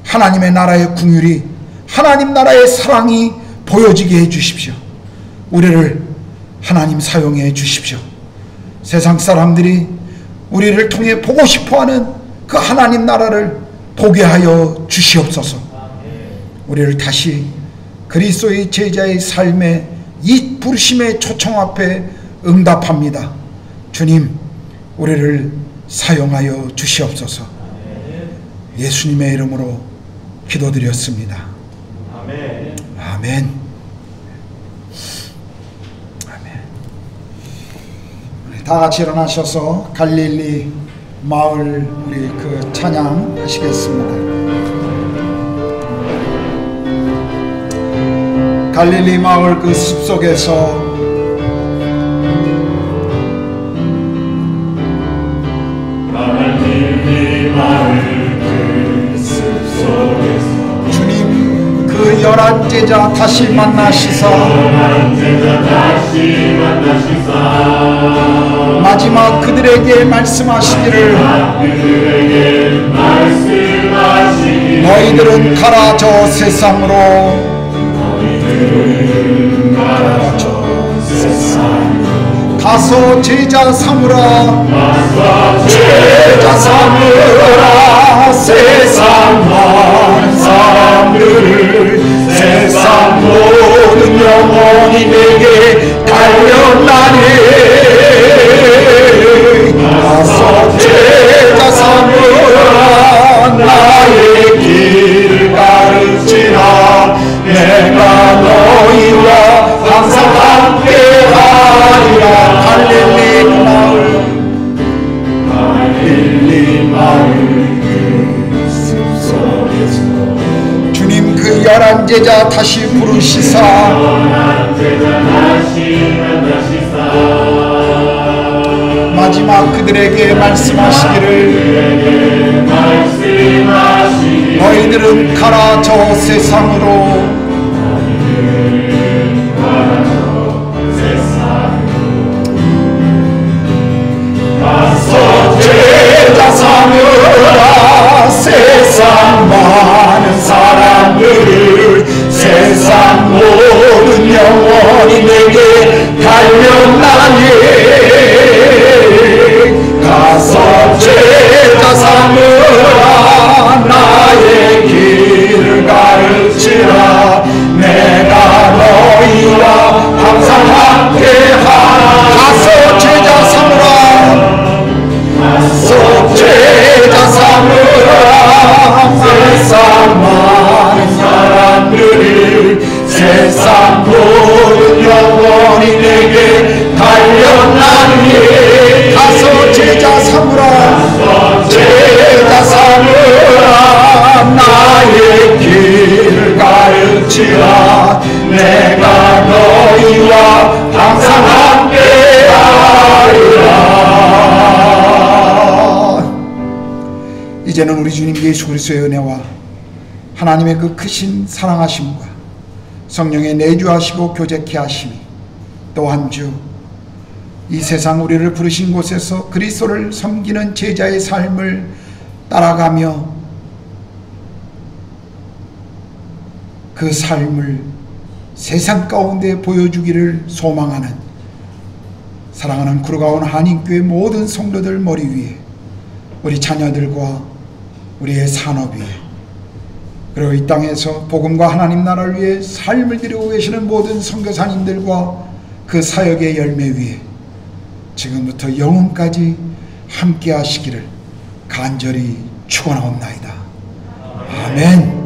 하나님의 나라의 긍휼이, 하나님 나라의 사랑이 보여지게 해주십시오. 우리를 하나님 사용해 주십시오. 세상 사람들이 우리를 통해 보고 싶어하는 그 하나님 나라를 보게 하여 주시옵소서. 우리를 다시 그리스도의 제자의 삶의 이 부르심의 초청 앞에 응답합니다. 주님, 우리를 사용하여 주시옵소서. 예수님의 이름으로 기도드렸습니다. 아멘. 아멘. 아멘. 우리 다 같이 일어나셔서 갈릴리 마을 우리 그 찬양 하시겠습니다. 갈릴리 마을 그 숲속에서 주님 그 11 제자 다시 만나시사 마지막 그들에게 말씀하시기를 너희들은 가라 저 세상으로 가서 제자 삼으라 제자 삼으라 세상 많은 사람들을 세상 모든 영혼이 내게 달려나니 가서 제자 삼으라 나의 길을 가르치라 내가 너희와 항상 함께하리라. 갈릴리 마을 그 숲속에서 주님 그 11 제자 다시 부르시사 마지막 그들에게 말씀하시기를 너희들은 가라 저 세상으로 가서 제자 삼으라 세상 많은 사람들을 세상 모든 영혼이 내게 달려나니 가서 제자 삼으라 나의 길을 가르치라 내가 너희와 항상 함께하라. 가서 제자 삼으라 가서 제자 삼으라 세상 많은 사람들을 세상 모든 영혼이 내게 달려나니 가서 제자 삼으라 제자 삼으라 나의 길을 가르치라 내가 너희와 항상 함께하리라. 이제는 우리 주님 예수 그리스도의 은혜와 하나님의 그 크신 사랑하심과 성령의 내주하시고 교제케 하심이 또 한 주 이 세상 우리를 부르신 곳에서 그리스도를 섬기는 제자의 삶을 따라가며 그 삶을 세상 가운데 보여주기를 소망하는 사랑하는 구로가온 한인교회 모든 성도들 머리 위에 우리 자녀들과 우리의 산업 위에 그리고 이 땅에서 복음과 하나님 나라를 위해 삶을 드리고 계시는 모든 선교사님들과 그 사역의 열매 위에 지금부터 영원까지 함께 하시기를 간절히 축원하옵나이다. 아멘.